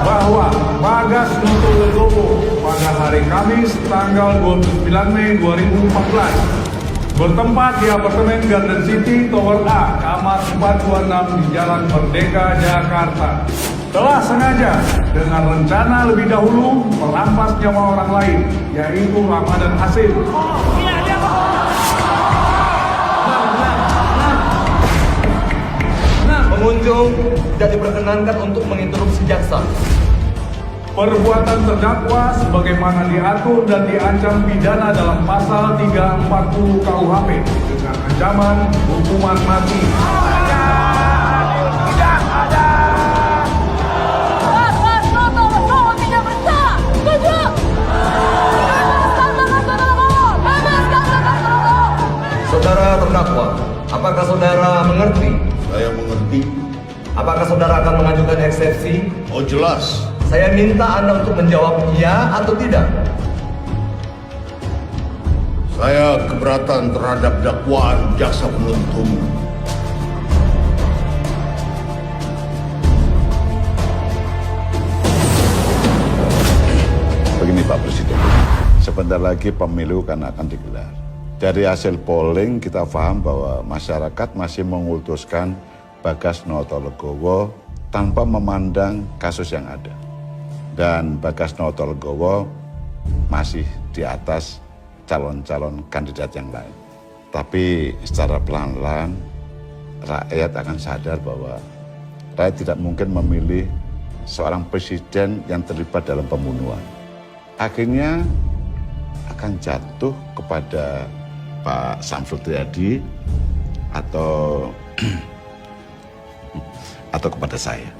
Speaker 16: Bahwa Bagas Notologowo pada hari Kamis tanggal 29 Mei 2014 bertempat di apartemen Garden City Tower A, kamar 426 di Jalan Merdeka, Jakarta, telah sengaja dengan rencana lebih dahulu merampas nyawa orang lain, yaitu Ramadan Hasim.
Speaker 17: Pengunjung tidak diperkenankan untuk menginterupsi jaksa.
Speaker 16: Perbuatan terdakwa sebagaimana diatur dan diancam pidana dalam pasal 340 KUHP dengan ancaman hukuman mati.
Speaker 2: Tidak ada!
Speaker 9: Bagas Notologowo tidak bersalah. Setuju. Bebaskan Bagas Notologowo. Bebaskan Bagas Notologowo.
Speaker 17: Saudara terdakwa, apakah saudara mengerti?
Speaker 7: Saya mengerti.
Speaker 17: Apakah saudara akan mengajukan eksepsi?
Speaker 7: Oh jelas.
Speaker 17: Saya minta Anda untuk menjawab iya atau tidak.
Speaker 7: Saya keberatan terhadap dakwaan jaksa penuntut umum.
Speaker 2: Begini Pak Presiden, sebentar lagi pemilu kan akan digelar. Dari hasil polling kita paham bahwa masyarakat masih mengutuskan Bagas Notologowo tanpa memandang kasus yang ada. Dan Bagas Notologowo masih di atas calon-calon kandidat yang lain. Tapi secara pelan-pelan rakyat akan sadar bahwa rakyat tidak mungkin memilih seorang presiden yang terlibat dalam pembunuhan. Akhirnya akan jatuh kepada Pak Samsul Triadi atau kepada saya.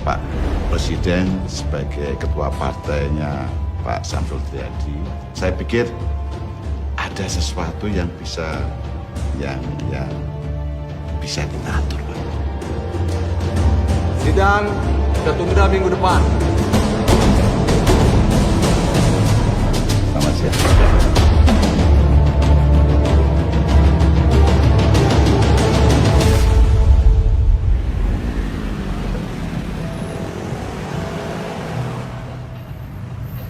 Speaker 2: Pak Presiden sebagai ketua partainya Pak Samsul Triadi, saya pikir ada sesuatu yang bisa kita atur, Pak.
Speaker 17: Sidang tertunda minggu depan.
Speaker 2: Selamat siang.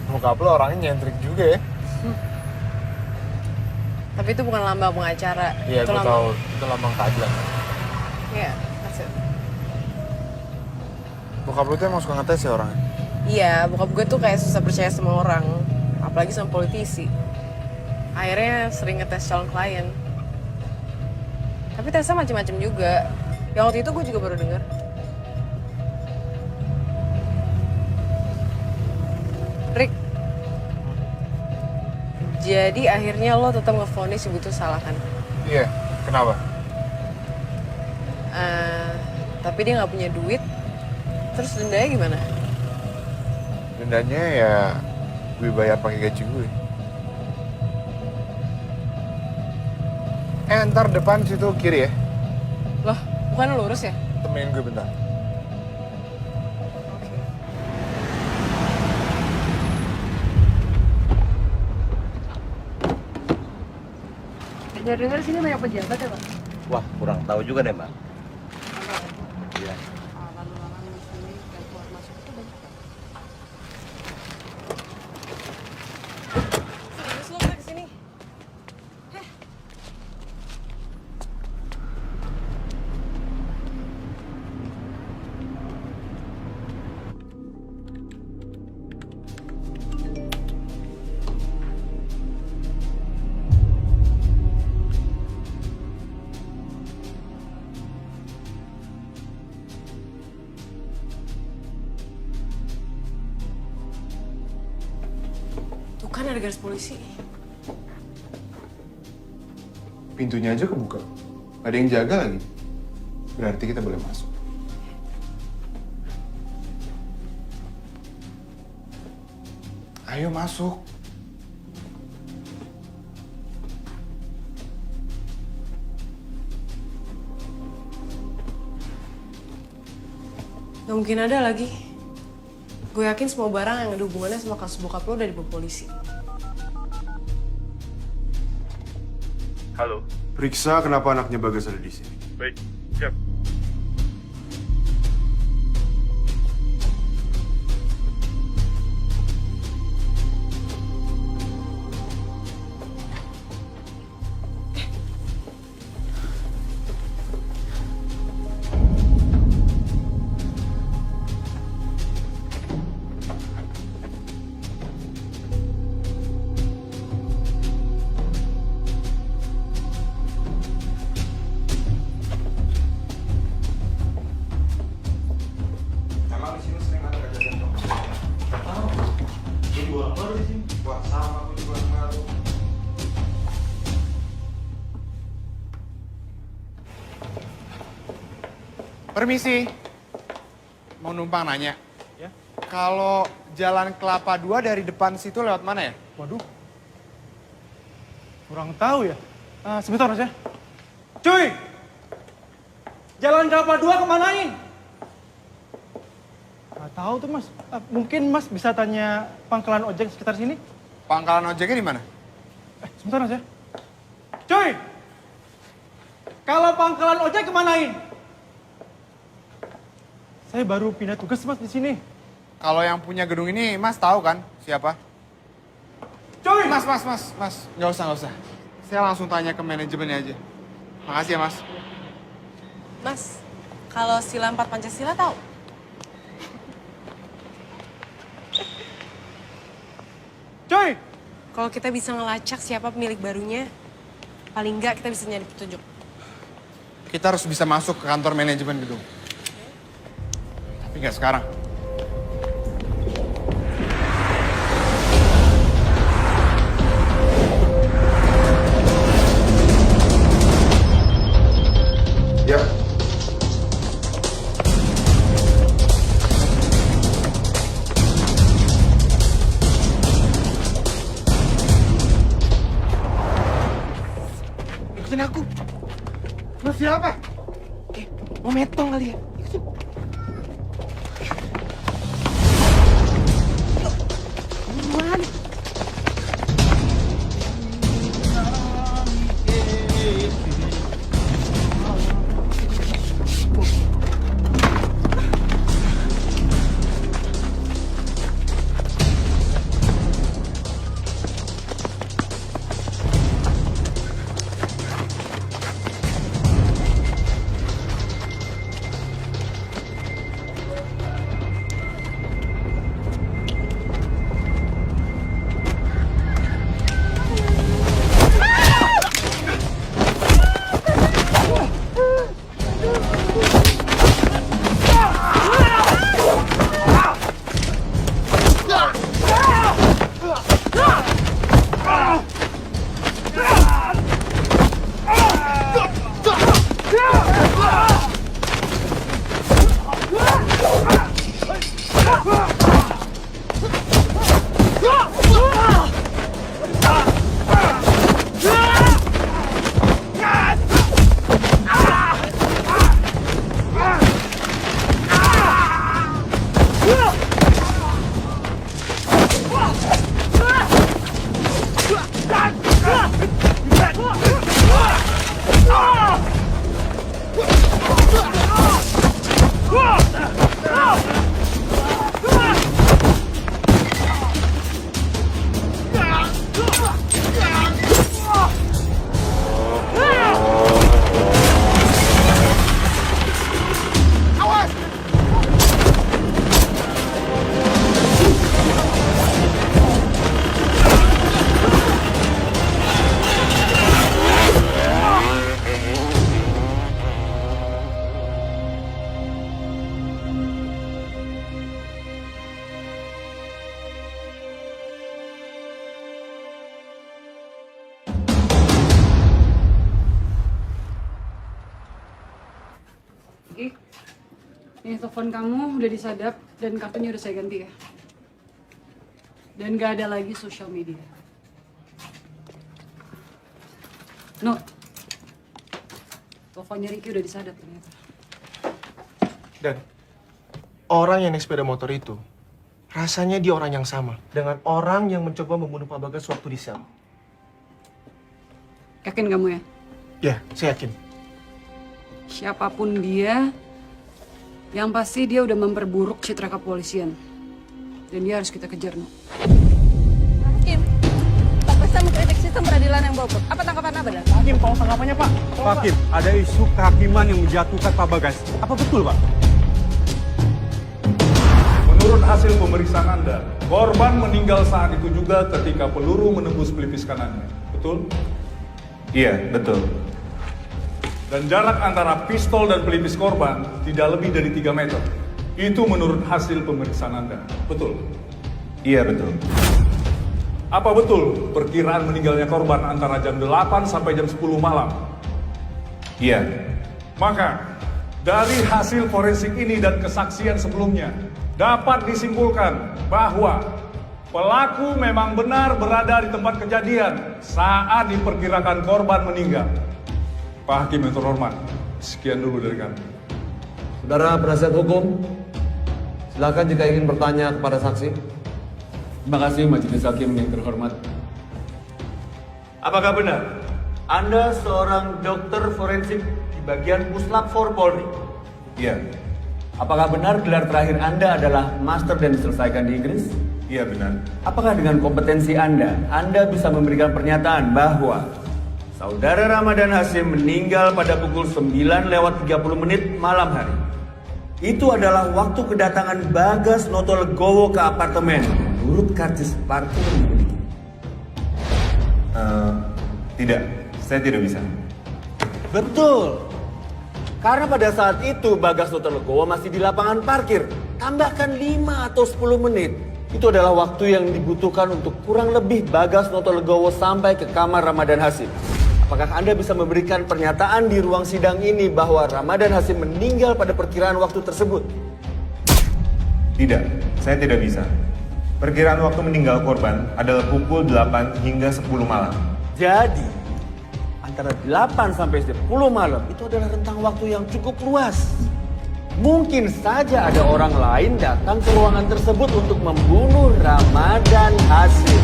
Speaker 14: Muka lo orangnya nyentrik juga ya.
Speaker 11: Tapi itu bukan lambang pengacara.
Speaker 14: Iya,
Speaker 11: itu
Speaker 14: gue tahu. Itu lambang keadilan.
Speaker 11: Iya, that's it.
Speaker 14: Bokap lo tuh emang suka ngetes ya orangnya?
Speaker 11: Iya, bokap gue tuh kayak susah percaya sama orang. Apalagi sama politisi. Akhirnya sering ngetes calon klien. Tapi tesnya macam-macam juga. Yang waktu itu gue juga baru dengar. Rick, jadi akhirnya lo tetap ngevonis ibu itu salah kan?
Speaker 14: Iya, kenapa?
Speaker 11: Tapi dia nggak punya duit, terus dendanya gimana?
Speaker 14: Dendanya ya gue bayar pakai gaji gue. Ntar depan situ kiri ya.
Speaker 11: Loh, bukan lurus ya?
Speaker 14: Temenin gue bentar.
Speaker 9: Dengar-dengar sini banyak pejabat ya, Pak?
Speaker 17: Wah, kurang tahu juga deh, Mbak. Iya.
Speaker 11: Serius lo ke sini? Tuh kan ada garis polisi.
Speaker 14: Pintunya aja kebuka. Ada yang jaga lagi. Berarti kita boleh masuk. Ayo masuk.
Speaker 11: Gak mungkin ada lagi. Gue yakin semua barang yang ada hubungannya sama kasus bokap lo udah dibawa polisi.
Speaker 8: Halo. Periksa kenapa anaknya Bagas ada di sini. Baik, siap. Permisi, mau numpang nanya. Ya. Kalau Jalan Kelapa 2 dari depan situ lewat mana ya?
Speaker 18: Waduh, kurang tahu ya. Sebentar mas ya. Cuy, Jalan Kelapa 2 kemanain? Nggak tahu tuh mas. Mungkin mas bisa tanya pangkalan ojek sekitar sini.
Speaker 8: Pangkalan ojeknya di mana?
Speaker 18: Sebentar mas ya. Cuy, kalau pangkalan ojek kemanain? Saya baru pindah tugas mas di sini.
Speaker 8: Kalau yang punya gedung ini mas tahu kan siapa?
Speaker 18: Cuy!
Speaker 8: Mas. Nggak usah. Saya langsung tanya ke manajemennya aja. Makasih ya mas.
Speaker 11: Mas, kalau sila 4 Pancasila tahu?
Speaker 18: Cuy!
Speaker 11: Kalau kita bisa ngelacak siapa pemilik barunya, paling nggak kita bisa nyari petunjuk.
Speaker 8: Kita harus bisa masuk ke kantor manajemen gedung. Tapi nggak sekarang. Yap. Ikutin aku. Lu siapa? Mau metong kali ya? Ikutin. Buruan.
Speaker 12: Ini telepon kamu udah disadap dan kartunya udah saya ganti ya. Dan gak ada lagi sosial media. No. Teleponnya Ricky udah disadap ternyata.
Speaker 8: Dan
Speaker 14: Orang yang naik sepeda motor itu, rasanya dia orang yang sama dengan orang yang mencoba membunuh Pak Bagas waktu di sel.
Speaker 12: Yakin kamu ya?
Speaker 14: Ya, saya yakin.
Speaker 12: Siapapun dia, yang pasti dia udah memperburuk citra kepolisian. Dan dia harus kita kejar, No.
Speaker 9: Hakim, Pak Pesta mengkritik sistem peradilan yang bobrok. Apa tanggapan Anda?
Speaker 18: Hakim, tolong tanggapannya, Pak. Pak Hakim, ada isu kehakiman yang menjatuhkan Pak Bagas. Apa betul, Pak?
Speaker 16: Menurut hasil pemeriksaan Anda, korban meninggal saat itu juga ketika peluru menembus pelipis kanannya. Betul?
Speaker 19: Iya, betul.
Speaker 16: Dan jarak antara pistol dan pelipis korban tidak lebih dari 3 meter. Itu menurut hasil pemeriksaan Anda. Betul?
Speaker 19: Iya, betul.
Speaker 16: Apa betul perkiraan meninggalnya korban antara jam 8 sampai jam 10 malam?
Speaker 19: Iya.
Speaker 16: Maka, dari hasil forensik ini dan kesaksian sebelumnya, dapat disimpulkan bahwa pelaku memang benar berada di tempat kejadian saat diperkirakan korban meninggal. Pak Hakim yang terhormat, sekian dulu dari kami.
Speaker 20: Saudara penasihat hukum, silakan jika ingin bertanya kepada saksi.
Speaker 15: Terima kasih Majelis Hakim yang terhormat.
Speaker 18: Apakah benar Anda seorang dokter forensik di bagian Puslap 4 Polri?
Speaker 19: Iya.
Speaker 18: Apakah benar gelar terakhir Anda adalah master dan diselesaikan di Inggris?
Speaker 19: Iya, benar.
Speaker 18: Apakah dengan kompetensi Anda bisa memberikan pernyataan bahwa Saudara Ramadan Hasyim meninggal pada pukul 9:30 malam hari? Itu adalah waktu kedatangan Bagas Notolegowo ke apartemen menurut karcis parkir yang dimiliki.
Speaker 19: Tidak, saya tidak bisa.
Speaker 18: Betul. Karena pada saat itu Bagas Notolegowo masih di lapangan parkir. Tambahkan 5 atau 10 menit. Itu adalah waktu yang dibutuhkan untuk kurang lebih Bagas Notolegowo sampai ke kamar Ramadan Hasyim. Apakah Anda bisa memberikan pernyataan di ruang sidang ini bahwa Ramadan Hasyim meninggal pada perkiraan waktu tersebut?
Speaker 19: Tidak, saya tidak bisa. Perkiraan waktu meninggal korban adalah pukul 8 hingga 10 malam.
Speaker 18: Jadi, antara 8 sampai 10 malam itu adalah rentang waktu yang cukup luas. Mungkin saja ada orang lain datang ke ruangan tersebut untuk membunuh Ramadan Hasyim.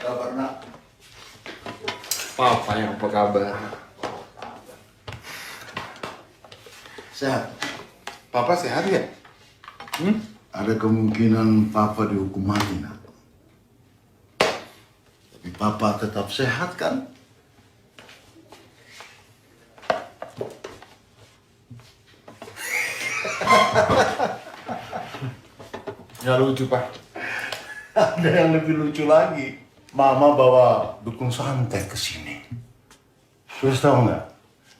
Speaker 7: Kabar nak? Papa yang apa kabar? Sehat. Papa sehat ya? Ada kemungkinan Papa dihukum mati nak. Tapi Papa tetap sehat kan? Nggak lucu Pak. Ada yang lebih lucu lagi. Mama bawa dukun santet ke sini. Terus tahu nggak?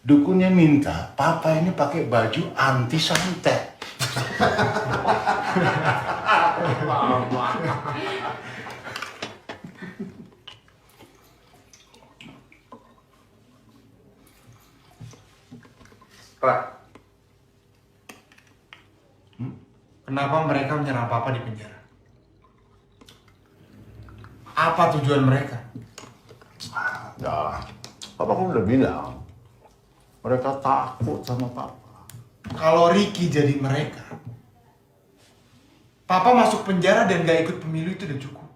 Speaker 7: Dukunnya minta Papa ini pakai baju anti santet. Mama.
Speaker 14: Pak, kenapa mereka menyerang Papa di penjara? Apa tujuan mereka?
Speaker 7: Dah, Papa kan udah bilang. Mereka takut sama Papa.
Speaker 14: Kalau Ricky jadi mereka, Papa masuk penjara dan gak ikut pemilu itu udah cukup.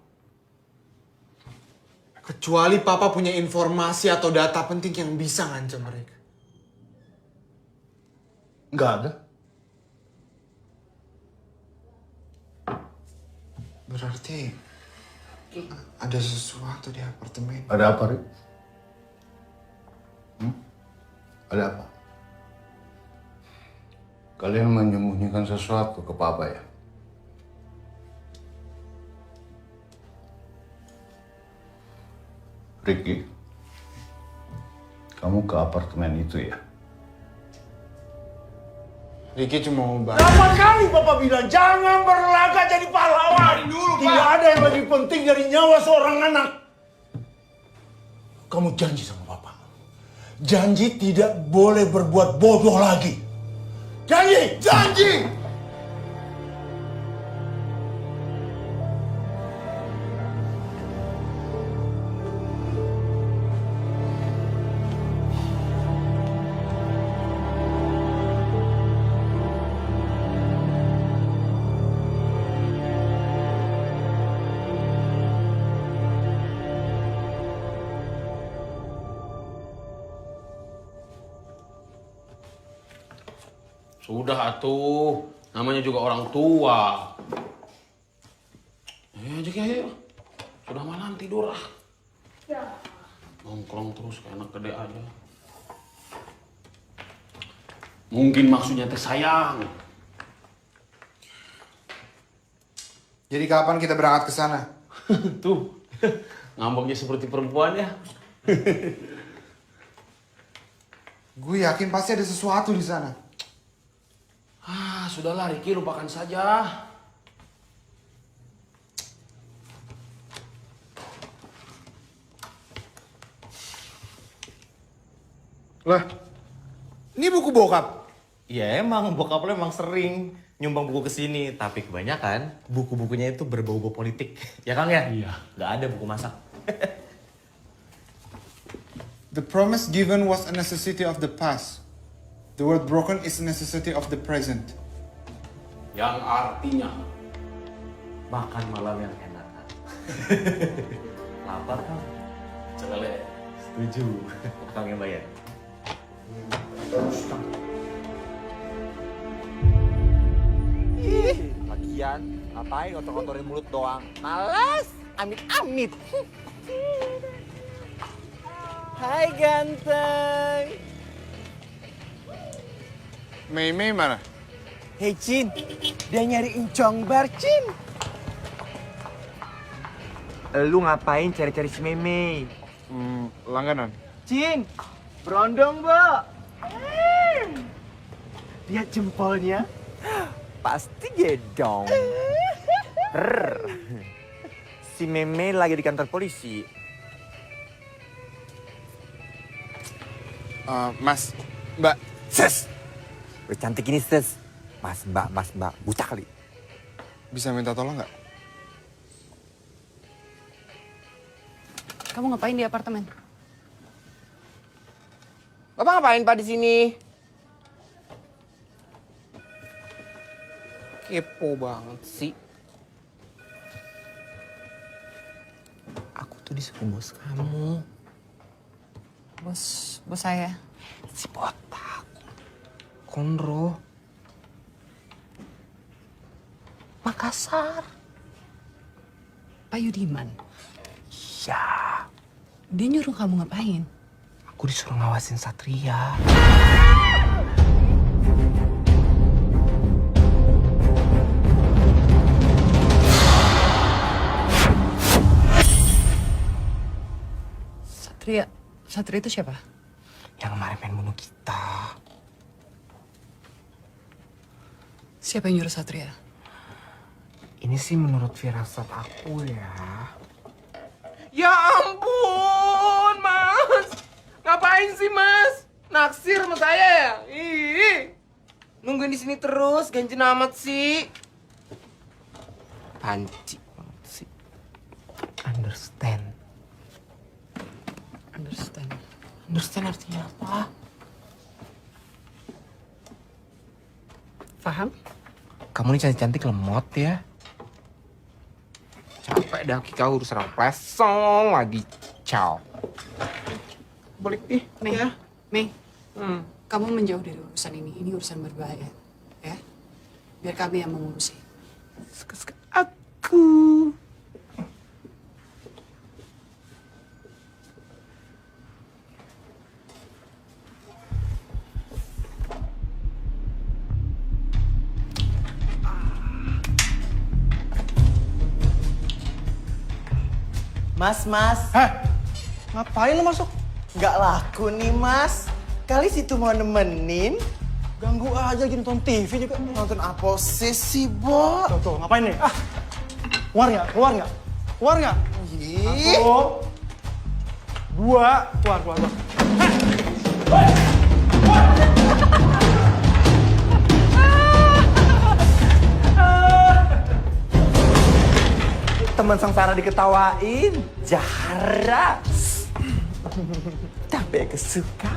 Speaker 14: Kecuali Papa punya informasi atau data penting yang bisa ngancam mereka. Nggak ada. Berarti ada sesuatu di apartemen.
Speaker 7: Ada apa, Rik? Ada apa? Kalian menyembunyikan sesuatu ke Papa ya? Ricky, kamu ke apartemen itu ya?
Speaker 14: Ricky cuma mau bantu.
Speaker 7: Berapa kali Bapak bilang jangan berlaga jadi pahlawan dulu, Pak. Tidak ada yang lebih penting dari nyawa seorang anak. Kamu janji sama Bapak. Janji tidak boleh berbuat bodoh lagi. Janji, janji.
Speaker 13: Sudah atuh, namanya juga orang tua. Ajak ya, yuk. Sudah malam tidur ah. Nongkrong terus kayak anak gede aja. Mungkin maksudnya teh sayang.
Speaker 8: Jadi kapan kita berangkat ke sana?
Speaker 13: Tuh, ngambeknya seperti perempuan ya.
Speaker 8: Gue yakin pasti ada sesuatu di sana.
Speaker 13: Ah, sudahlah Ricky, lupakan saja.
Speaker 8: Lah, ini buku bokap.
Speaker 4: Ya emang bokap lo emang sering nyumbang buku ke sini, tapi kebanyakan buku-bukunya itu berbau-bau politik. Ya Kang ya? Iya. Gak ada buku masak.
Speaker 8: The promise given was a necessity of the past. The word broken is a necessity of the present.
Speaker 13: Yang artinya
Speaker 4: Makan malam yang enak. Lapar Kang?
Speaker 13: celele.
Speaker 4: Setuju. Kang yang bayar.
Speaker 17: Lagian, ngapain ngotor-ngotorin mulut doang? Males, amit-amit.
Speaker 14: Hai ganteng.
Speaker 8: Mei mana?
Speaker 14: Hei Cin, dia nyari encong bar Cin.
Speaker 17: Lu ngapain cari-cari si Meme?
Speaker 8: Langganan.
Speaker 14: Cin, berondong Mbak. Lihat jempolnya.
Speaker 17: Pasti gedong. Si Meme lagi di kantor polisi.
Speaker 8: Mas, Mbak.
Speaker 17: Ses. Udah cantik ini ses. Mas Mbak, bucah kali.
Speaker 8: Bisa minta tolong nggak?
Speaker 11: Kamu ngapain di apartemen?
Speaker 14: Bapak ngapain Pak di sini? Kepo banget sih.
Speaker 17: Aku tuh disuruh bos kamu.
Speaker 11: Bos saya.
Speaker 17: Si botak. Konro. Makassar.
Speaker 11: Pak Yudiman.
Speaker 17: Ya.
Speaker 11: Dia nyuruh kamu ngapain?
Speaker 17: Aku disuruh ngawasin Satria.
Speaker 11: Satria itu siapa?
Speaker 17: Yang kemarin pengen bunuh kita.
Speaker 11: Siapa yang nyuruh Satria?
Speaker 17: Ini sih menurut firasat aku ya.
Speaker 14: Ya ampun, Mas. Ngapain sih, Mas? Naksir sama saya ya? Ih. Nungguin di sini terus, ganjen amat sih. Panci banget sih.
Speaker 17: Understand.
Speaker 11: Understand.
Speaker 17: Understand artinya apa?
Speaker 11: Paham?
Speaker 17: Kamu nih cantik-cantik lemot ya.
Speaker 14: Capek dah Kika urus orang plesong lagi. Ciao. Balik nih.
Speaker 11: Mei, kamu menjauh dari urusan ini. Ini urusan berbahaya. Ya? Biar kami yang mengurusi.
Speaker 14: Aku. Mas.
Speaker 8: Hah? Ngapain lo masuk?
Speaker 14: Nggak laku nih, Mas. Kali situ mau nemenin.
Speaker 8: Ganggu aja lagi nonton TV juga.
Speaker 14: Nonton apa sih, Bo?
Speaker 8: Tuh, ngapain nih? Keluar nggak?
Speaker 14: Ih.
Speaker 8: 1, 2, keluar.
Speaker 14: Teman sengsara diketawain. Jahara. Tapi kesuka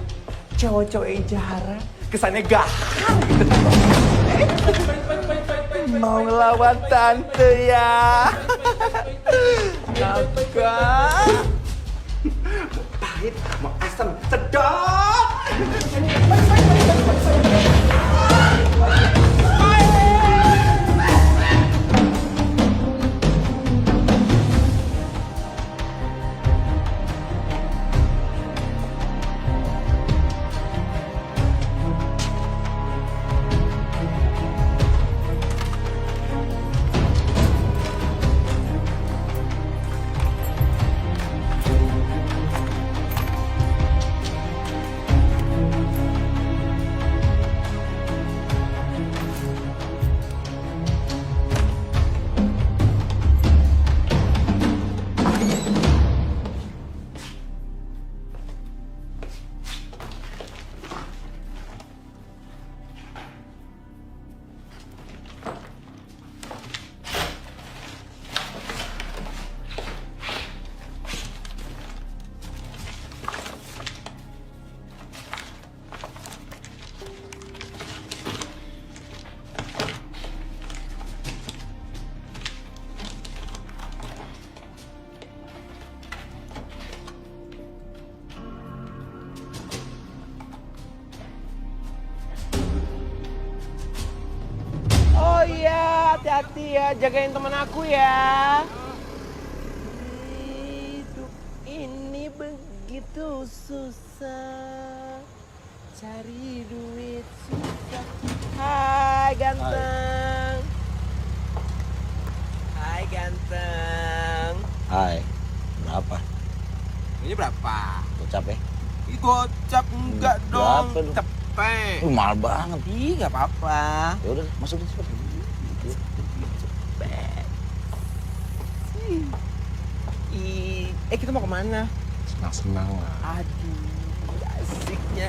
Speaker 14: cowok-cowok yang jahara. Kesannya gahang. Mau ngelawan tante ya. Naga. Pahit, mau asam, sedap. ya, jagain teman aku ya. Hidup ini begitu susah, cari duit susah. Hai ganteng. Hai ganteng.
Speaker 10: Hai, berapa?
Speaker 14: Ini berapa?
Speaker 10: Gocap ya?
Speaker 14: Ih, gocap enggak dong,
Speaker 10: Berapa lu?
Speaker 14: cepet.
Speaker 10: Lu mahal banget.
Speaker 14: Ih, gak apa-apa.
Speaker 10: Ya udah, masuk cepet.
Speaker 14: Kita mau kemana?
Speaker 10: Senang-senang lah.
Speaker 14: Aduh, asiknya.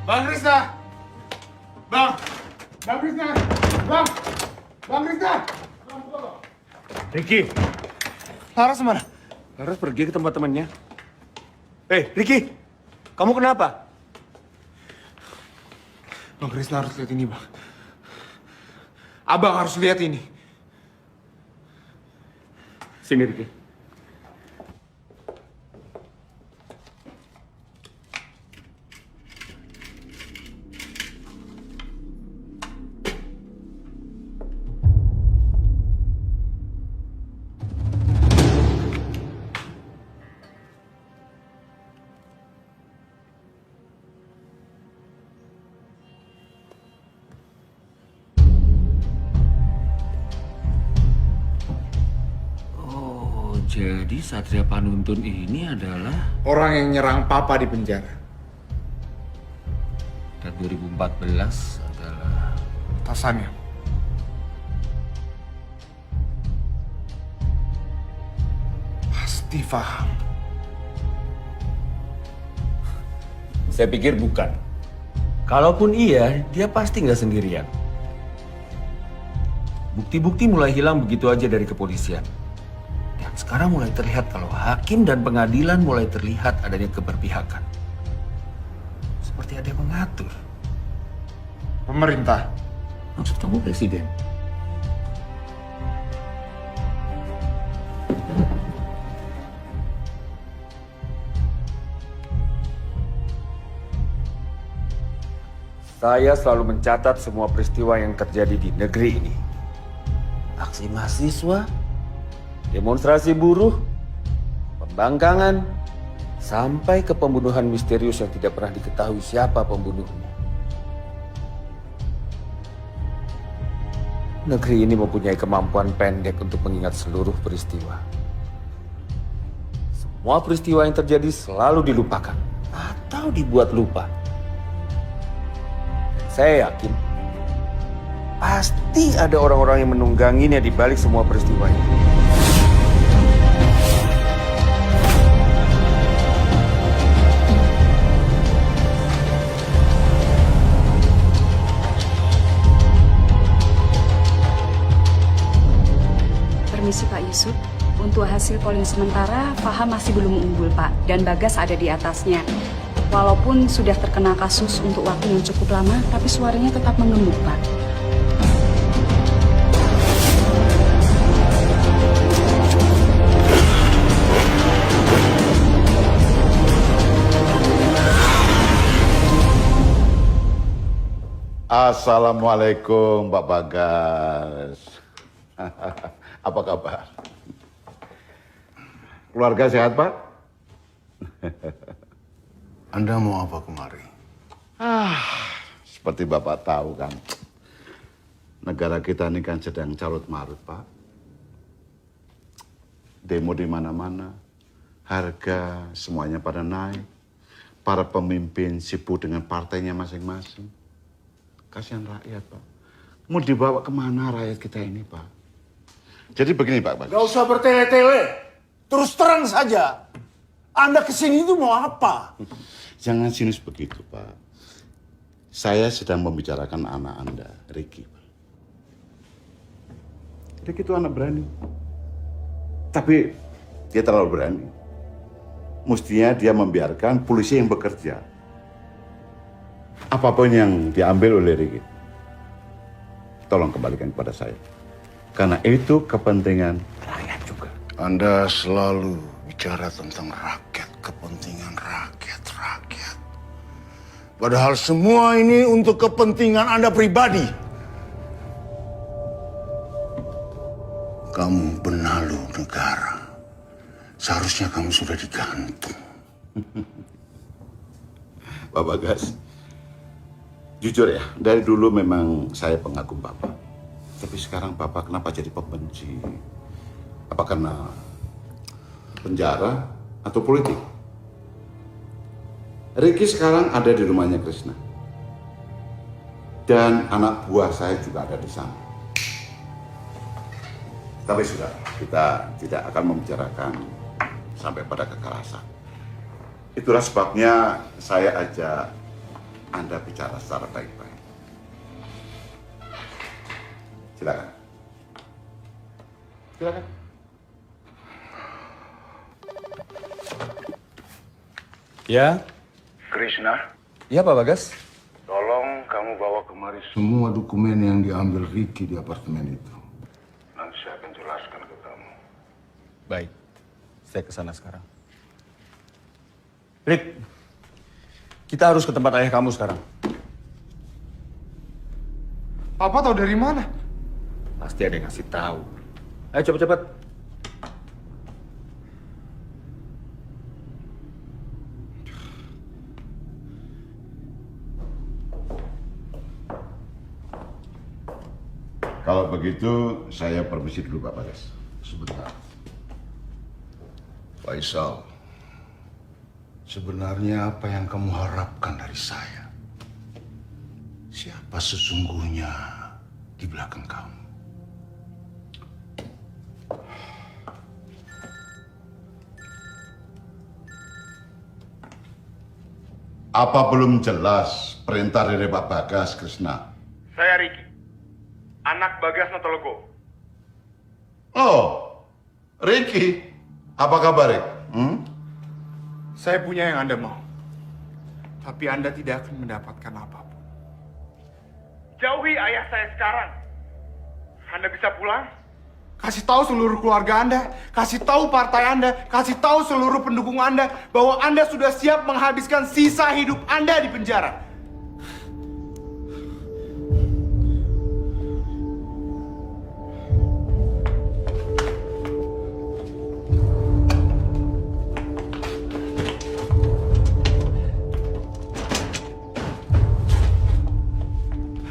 Speaker 8: Bang Krisna! Bang Krisna! Bang Krisna!
Speaker 13: Ricky,
Speaker 8: Laras mana?
Speaker 13: Laras pergi ke tempat temannya. Ricky, kamu kenapa?
Speaker 8: Bang Krisna harus lihat ini, Bang. Abang harus lihat ini.
Speaker 13: Sini, Ricky.
Speaker 10: Jadi Satria Panuntun ini adalah
Speaker 8: orang yang nyerang Papa di penjara.
Speaker 10: Dan 2014 adalah
Speaker 8: Atasannya. Pasti paham.
Speaker 18: Saya pikir bukan. Kalaupun iya, dia pasti nggak sendirian. Bukti-bukti mulai hilang begitu aja dari kepolisian. Dan sekarang mulai terlihat kalau hakim dan pengadilan mulai terlihat adanya keberpihakan. Seperti ada yang mengatur.
Speaker 8: Pemerintah.
Speaker 18: Maksud kamu presiden? Saya selalu mencatat semua peristiwa yang terjadi di negeri ini. Aksi mahasiswa, demonstrasi buruh, pembangkangan, sampai ke pembunuhan misterius yang tidak pernah diketahui siapa pembunuhnya. Negeri ini mempunyai kemampuan pendek untuk mengingat seluruh peristiwa. Semua peristiwa yang terjadi selalu dilupakan atau dibuat lupa. Saya yakin pasti ada orang-orang yang menungganginya di balik semua peristiwa ini.
Speaker 12: Untuk hasil polling sementara, Faham masih belum unggul, Pak. Dan Bagas ada di atasnya. Walaupun sudah terkena kasus untuk waktu yang cukup lama, tapi suaranya tetap mengemuk, Pak.
Speaker 2: Assalamualaikum Pak Bagas. Apa kabar? Keluarga sehat, Pak?
Speaker 7: Anda mau apa kemari?
Speaker 2: Seperti Bapak tahu kan, negara kita ini kan sedang carut marut, Pak. Demo di mana-mana, harga semuanya pada naik. Para pemimpin sibuk dengan partainya masing-masing. Kasihan rakyat, Pak. Mau dibawa kemana rakyat kita ini, Pak? Jadi begini, Pak Bagas.
Speaker 7: Gak usah bertele-tele. Terus terang saja. Anda kesini itu mau apa?
Speaker 2: Jangan sinis begitu, Pak. Saya sedang membicarakan anak Anda, Ricky. Ricky itu anak berani. Tapi dia terlalu berani. Mestinya dia membiarkan polisi yang bekerja. Apapun yang diambil oleh Ricky, tolong kembalikan kepada saya. Karena itu kepentingan rakyat juga.
Speaker 7: Anda selalu bicara tentang rakyat, kepentingan rakyat. Padahal semua ini untuk kepentingan Anda pribadi. Kamu benalu negara. Seharusnya kamu sudah digantung.
Speaker 2: Pak Bagas, jujur ya, dari dulu memang saya pengagum Bapak. Tapi sekarang Bapak kenapa jadi pembenci? Apa karena penjara atau politik? Ricky sekarang ada di rumahnya Krishna. Dan anak buah saya juga ada di sana. Tapi sudah, kita tidak akan membicarakan sampai pada kekerasan. Itulah sebabnya saya ajak Anda bicara secara baik-baik. Silakan. Silakan.
Speaker 18: Ya.
Speaker 7: Krishna,
Speaker 18: Ya Pak Bagas.
Speaker 7: tolong kamu bawa kemari semua dokumen yang diambil Ricky di apartemen itu. Nanti saya akan jelaskan ke kamu.
Speaker 18: Baik. Saya ke sana sekarang. Rick, kita harus ke tempat ayah kamu sekarang.
Speaker 8: Papa tahu dari mana?
Speaker 18: Pasti ada yang ngasih tahu. Ayo cepet-cepet.
Speaker 2: Kalau begitu, saya permisi dulu Pak Bagas.
Speaker 7: Sebentar. Faisal, sebenarnya apa yang kamu harapkan dari saya? Siapa sesungguhnya di belakang kamu?
Speaker 2: Apa belum jelas perintah dari Pak Bagas, Krishna?
Speaker 8: Saya Ricky, anak Bagas Notologo.
Speaker 2: Oh, Ricky. Apa kabar, Rick?
Speaker 8: Saya punya yang Anda mau. Tapi Anda tidak akan mendapatkan apapun. Jauhi ayah saya sekarang. Anda bisa pulang? Kasih tahu seluruh keluarga Anda, kasih tahu partai Anda, kasih tahu seluruh pendukung Anda bahwa Anda sudah siap menghabiskan sisa hidup Anda di penjara.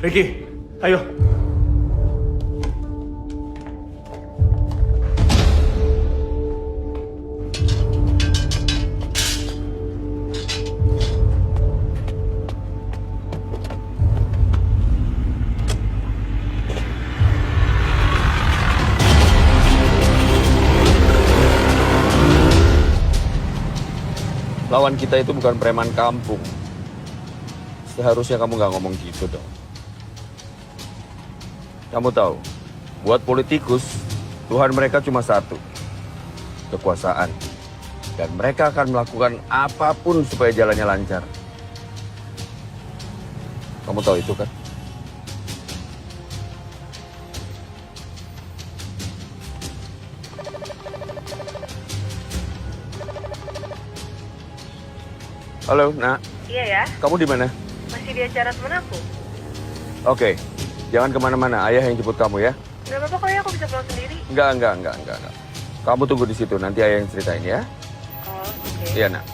Speaker 18: Ricky, ayo.
Speaker 10: Lawan kita itu bukan preman kampung. Seharusnya kamu nggak ngomong gitu dong. Kamu tahu, buat politikus, Tuhan mereka cuma satu. kekuasaan. Dan mereka akan melakukan apapun supaya jalannya lancar. Kamu tahu itu kan? Halo, Nak.
Speaker 11: Iya ya,
Speaker 10: Kamu di mana?
Speaker 11: masih di acara temen aku.
Speaker 10: Oke, jangan kemana-mana. Ayah yang jemput kamu ya.
Speaker 11: Gak apa-apa kok ya, aku bisa pulang sendiri.
Speaker 10: Enggak. Kamu tunggu di situ. Nanti ayah yang ceritain ya.
Speaker 11: Oh, oke.
Speaker 10: Iya, Nak.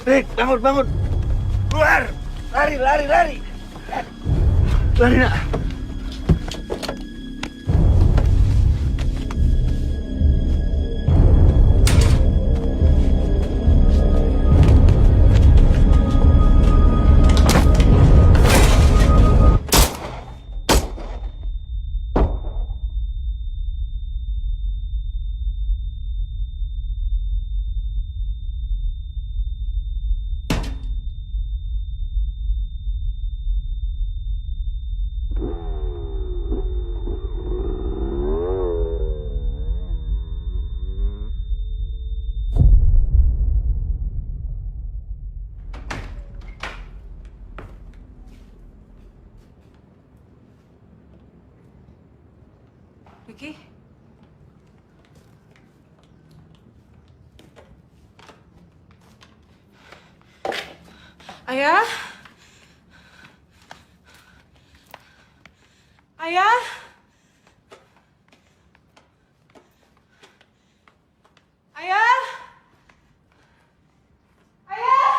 Speaker 18: Rick, bangun. Keluar. Lari. Lari, Nak.
Speaker 12: Ricky?
Speaker 11: Ayah? Ayah? Ayah? Ayah?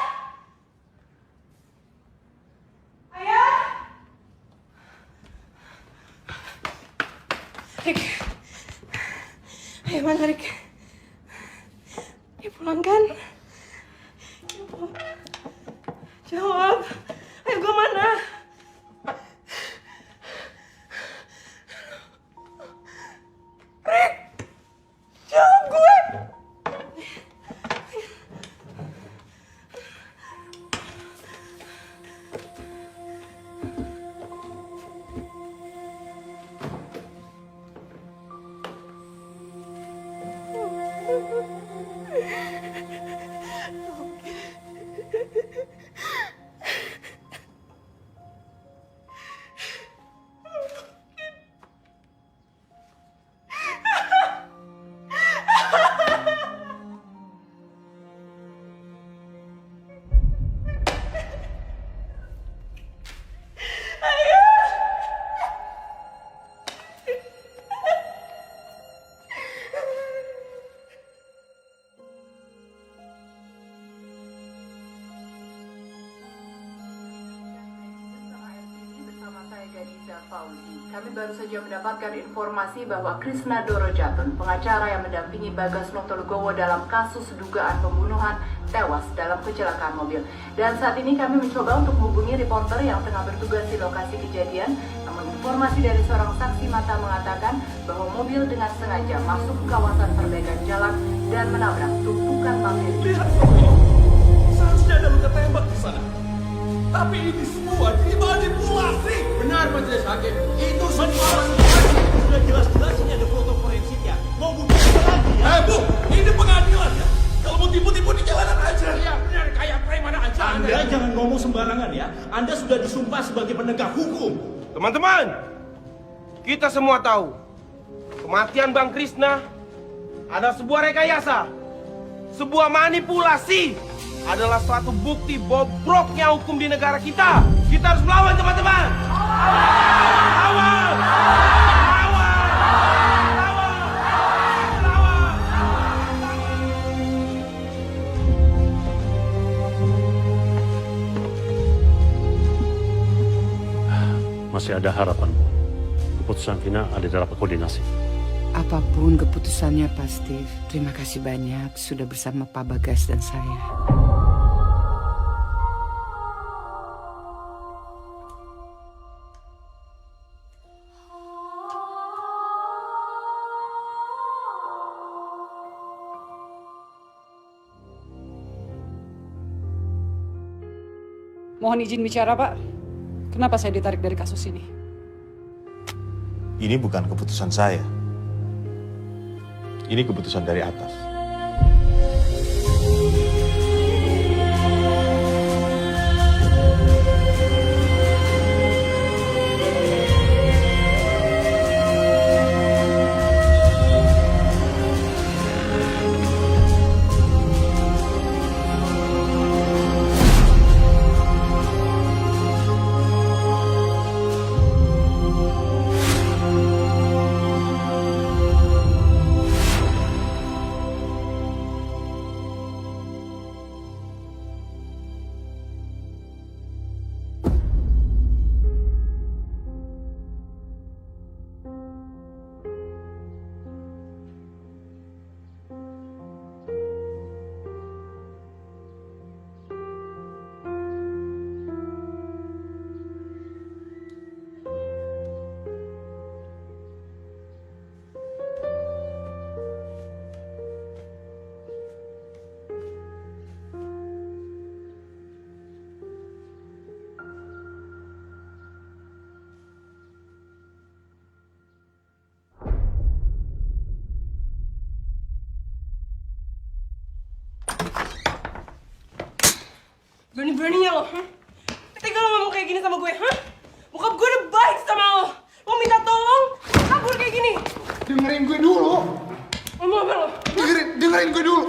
Speaker 11: Ayah? Rick. Ayo mana Rick? Dia pulang kan? Jawab. Ayo gue mana? Rick! Jawab gue!
Speaker 21: baru saja mendapatkan informasi bahwa Krishna Dorojatun, pengacara yang mendampingi Bagas Notolegowo dalam kasus dugaan pembunuhan, tewas dalam kecelakaan mobil. Dan saat ini kami mencoba untuk menghubungi reporter yang tengah bertugas di lokasi kejadian. Namun informasi dari seorang saksi mata mengatakan bahwa mobil dengan sengaja masuk ke kawasan perbaikan jalan dan menabrak tumpukan pasir.
Speaker 13: Lihat, seharusnya ada luka tembak di sana. Tapi ini semua dimanipulasi. Benar, Majelis Hakim. Itu semua sudah jelas-jelas ini ada foto forensiknya. Mau bukti apa lagi ya? Bu, ini pengadilan ya. Kalau mau tipu-tipu di jalanan aja. Iya, benar. Kayak preman aja. Anda jangan ngomong sembarangan ya. Anda sudah disumpah sebagai penegak hukum.
Speaker 14: Teman-teman, kita semua tahu kematian Bang Krishna adalah sebuah rekayasa, sebuah manipulasi, adalah suatu bukti bobroknya hukum di negara kita. Kita harus melawan, teman-teman. Lawan!
Speaker 15: Masih ada harapan. Keputusan final ada dalam koordinasi.
Speaker 22: Apapun keputusannya Pak Steve, terima kasih banyak sudah bersama Pak Bagas dan saya.
Speaker 12: Mohon izin bicara, Pak. Kenapa saya ditarik dari kasus ini?
Speaker 23: Ini bukan keputusan saya. Ini keputusan dari atas.
Speaker 14: Berani-beraninya lo, Ketika lo ngomong kayak gini sama gue, Bokap gue udah baik sama lo. Lo minta tolong, kabur kayak gini.
Speaker 8: Dengerin gue dulu.
Speaker 14: Ngomong apa lo?
Speaker 8: Dengerin gue dulu.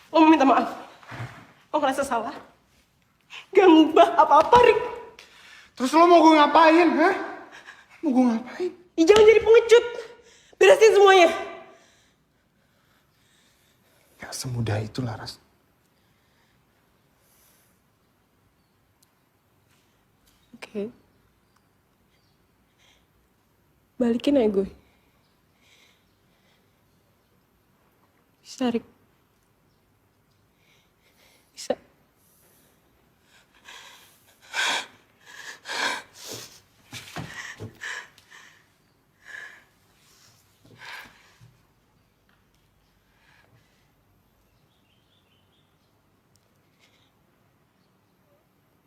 Speaker 14: Lo mau minta maaf. Lo ngerasa salah. Gak ngubah apa-apa, Rick.
Speaker 8: Terus lo mau gue ngapain, Mau gue ngapain?
Speaker 14: Jangan jadi pengecut. Beresin semuanya.
Speaker 8: Gak semudah itu, Laras.
Speaker 11: Oke. Balikin aja gue. Bisa, Rick. Bisa.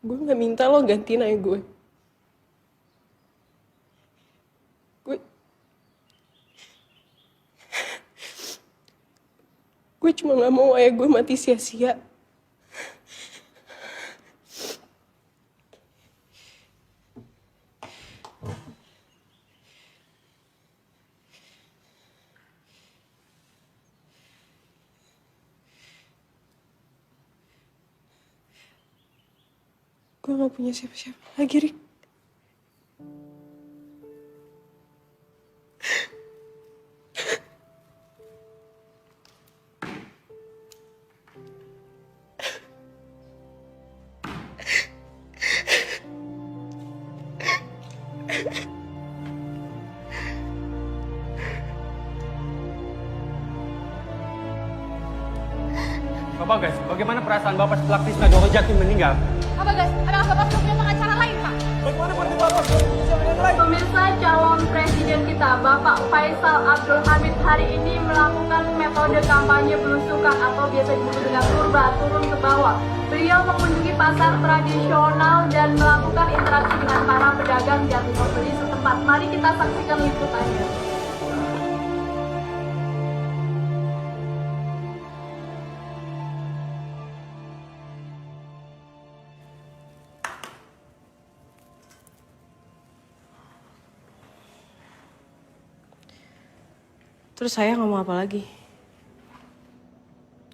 Speaker 11: Gue gak minta lo gantiin ayah gue. Gue cuma gak mau ayah gue mati sia-sia. Gue gak punya siapa-siapa lagi, Rick.
Speaker 13: Bapak guys, bagaimana perasaan Bapak setelah Krisna Dorojatin meninggal?
Speaker 9: Apa guys? Apakah Bapak sudah punya pengacara lain, Pak?
Speaker 13: Bagaimana partai Bapak sudah punya yang lain?
Speaker 21: Pemirsa, calon presiden kita, Bapak Faisal Abdul Hamid hari ini melakukan metode kampanye belusukan atau biasa disebut dengan turba, turun ke bawah. Beliau mengunjungi pasar tradisional dan melakukan interaksi dengan para pedagang dan pembeli setempat. Mari kita saksikan liputannya.
Speaker 11: Terus saya ngomong apa lagi?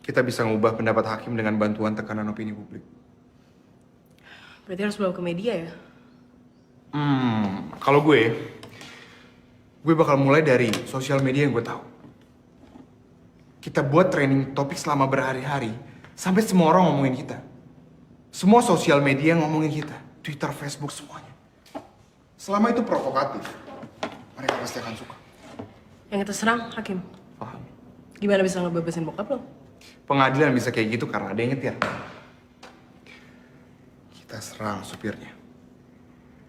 Speaker 8: Kita bisa ngubah pendapat hakim dengan bantuan tekanan opini publik.
Speaker 11: Berarti harus bawa ke media ya?
Speaker 8: Kalau gue bakal mulai dari sosial media yang gue tahu. Kita buat training topik selama berhari-hari, sampai semua orang ngomongin kita. Semua sosial media ngomongin kita. Twitter, Facebook, semuanya. Selama itu provokatif, mereka pasti akan suka.
Speaker 11: Yang kita serang, Hakim.
Speaker 8: Paham.
Speaker 11: Gimana bisa ngebebasin bokap lo?
Speaker 8: Pengadilan bisa kayak gitu karena ada yang nyetir. Kita serang supirnya.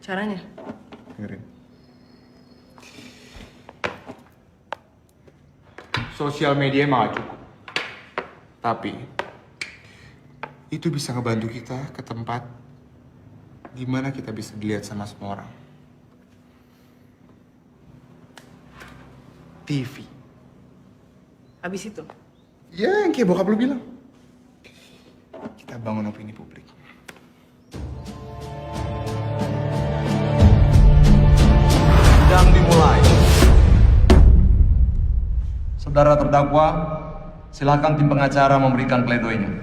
Speaker 11: Caranya?
Speaker 8: Dengerin. Sosial media emang gak cukup. Tapi, itu bisa ngebantu kita ke tempat dimana kita bisa dilihat sama semua orang. TV.
Speaker 11: Habis itu?
Speaker 8: Ya, yang kayak bokap lu bilang. Kita bangun opini publik.
Speaker 20: Sidang dimulai. Saudara terdakwa, silakan tim pengacara memberikan pledoinya.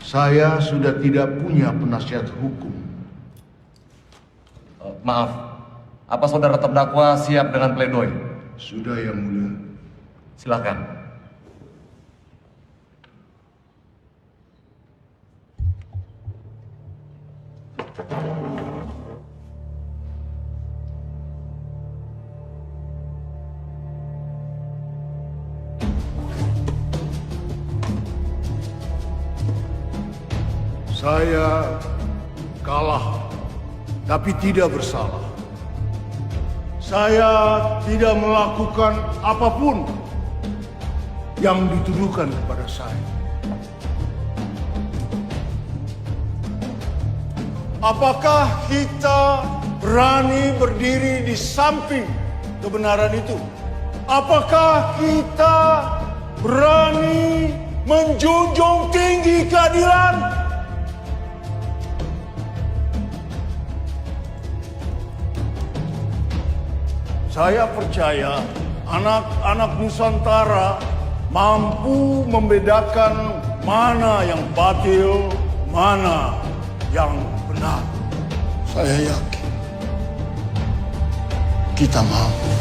Speaker 7: Saya sudah tidak punya penasihat hukum.
Speaker 20: Maaf, apa saudara terdakwa siap dengan pledoi?
Speaker 7: Sudah, Yang Mulia.
Speaker 20: Silakan.
Speaker 7: Saya kalah, tapi tidak bersalah. Saya tidak melakukan apapun yang dituduhkan kepada saya. Apakah kita berani berdiri di samping kebenaran itu? Apakah kita berani menjunjung tinggi keadilan? Saya percaya anak-anak Nusantara mampu membedakan mana yang batil, mana yang benar. Saya yakin kita mampu.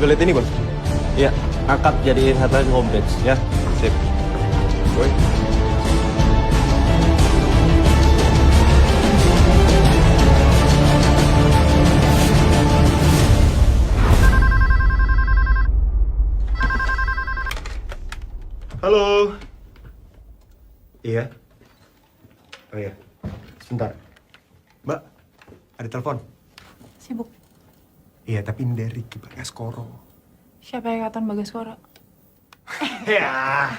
Speaker 1: Lihat ini bos, ya angkat jadiin headline homepage ya, sip. Boy.
Speaker 3: Halo. Iya. Oh iya. Sebentar. Mbak, ada telepon.
Speaker 11: Sibuk.
Speaker 3: Iya, tapi ini dari Ricky Bagaskoro.
Speaker 11: Siapa yang kata Bagaskoro?
Speaker 3: Ya.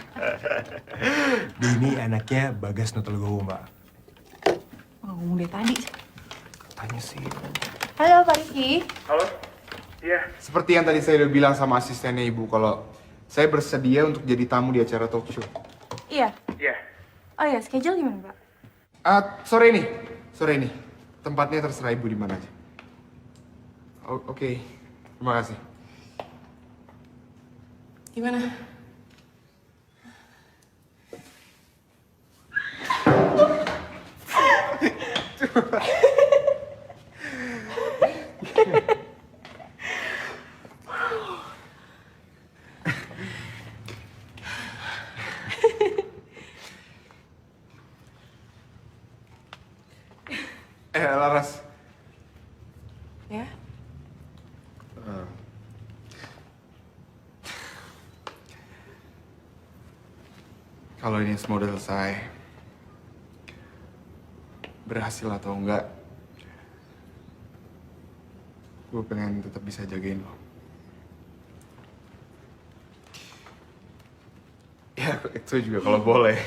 Speaker 3: Ini anaknya Bagas Notologowo, Mbak.
Speaker 12: Ngomong dari tadi.
Speaker 3: Tanya sih.
Speaker 12: Halo Pak Riki.
Speaker 8: Halo? Iya. Seperti yang tadi saya udah bilang sama asistennya Ibu, kalau saya bersedia untuk jadi tamu di acara talk show.
Speaker 12: Iya.
Speaker 8: Iya.
Speaker 12: Oh ya, schedule gimana Pak?
Speaker 8: Sore ini. Tempatnya terserah Ibu di mana aja. Oke. Terima kasih.
Speaker 11: Gimana?
Speaker 8: Laras.
Speaker 11: Ya?
Speaker 8: Kalau ini semua udah selesai, berhasil atau enggak, gue pengen tetap bisa jagain lo. Ya, itu juga kalau boleh.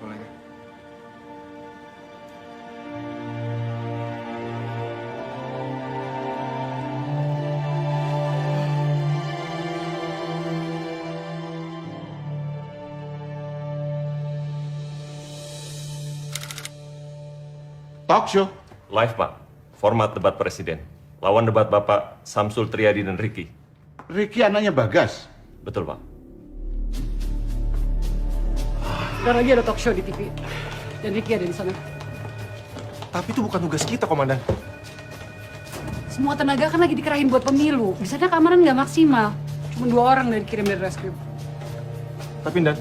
Speaker 8: Boleh nggak?
Speaker 2: Talk show.
Speaker 5: Live, Pak. Format debat presiden. Lawan debat Bapak Samsul Triadi dan Ricky.
Speaker 2: Ricky anaknya Bagas.
Speaker 5: Betul, Pak.
Speaker 6: Dan lagi ada talk show di TV. Dan Ricky ada di sana.
Speaker 3: Tapi itu bukan tugas kita, Komandan.
Speaker 6: Semua tenaga kan lagi dikerahin buat pemilu. Di sana keamanan nggak maksimal. Cuma 2 orang dari dikirim dari reskrim.
Speaker 3: Tapi, Dan.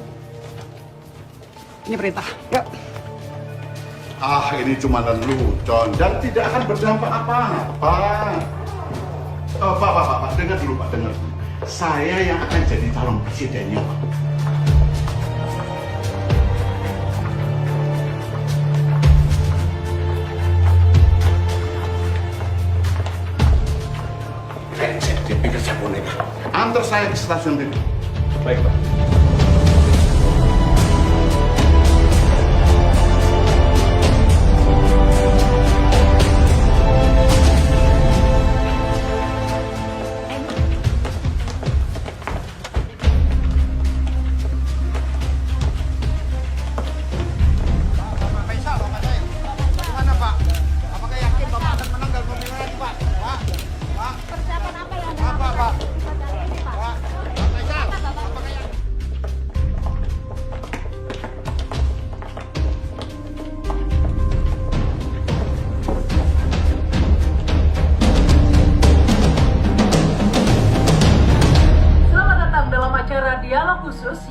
Speaker 6: Ini perintah. Yuk.
Speaker 2: Ini cuma lelucon dan tidak akan berdampak apa-apa. Pak, dengar dulu, Pak, dengar dulu. Saya yang akan jadi calon presidennya, Pak. Dia pikir saya boneka. Antar saya ke stasiun TV.
Speaker 5: Baik, Pak.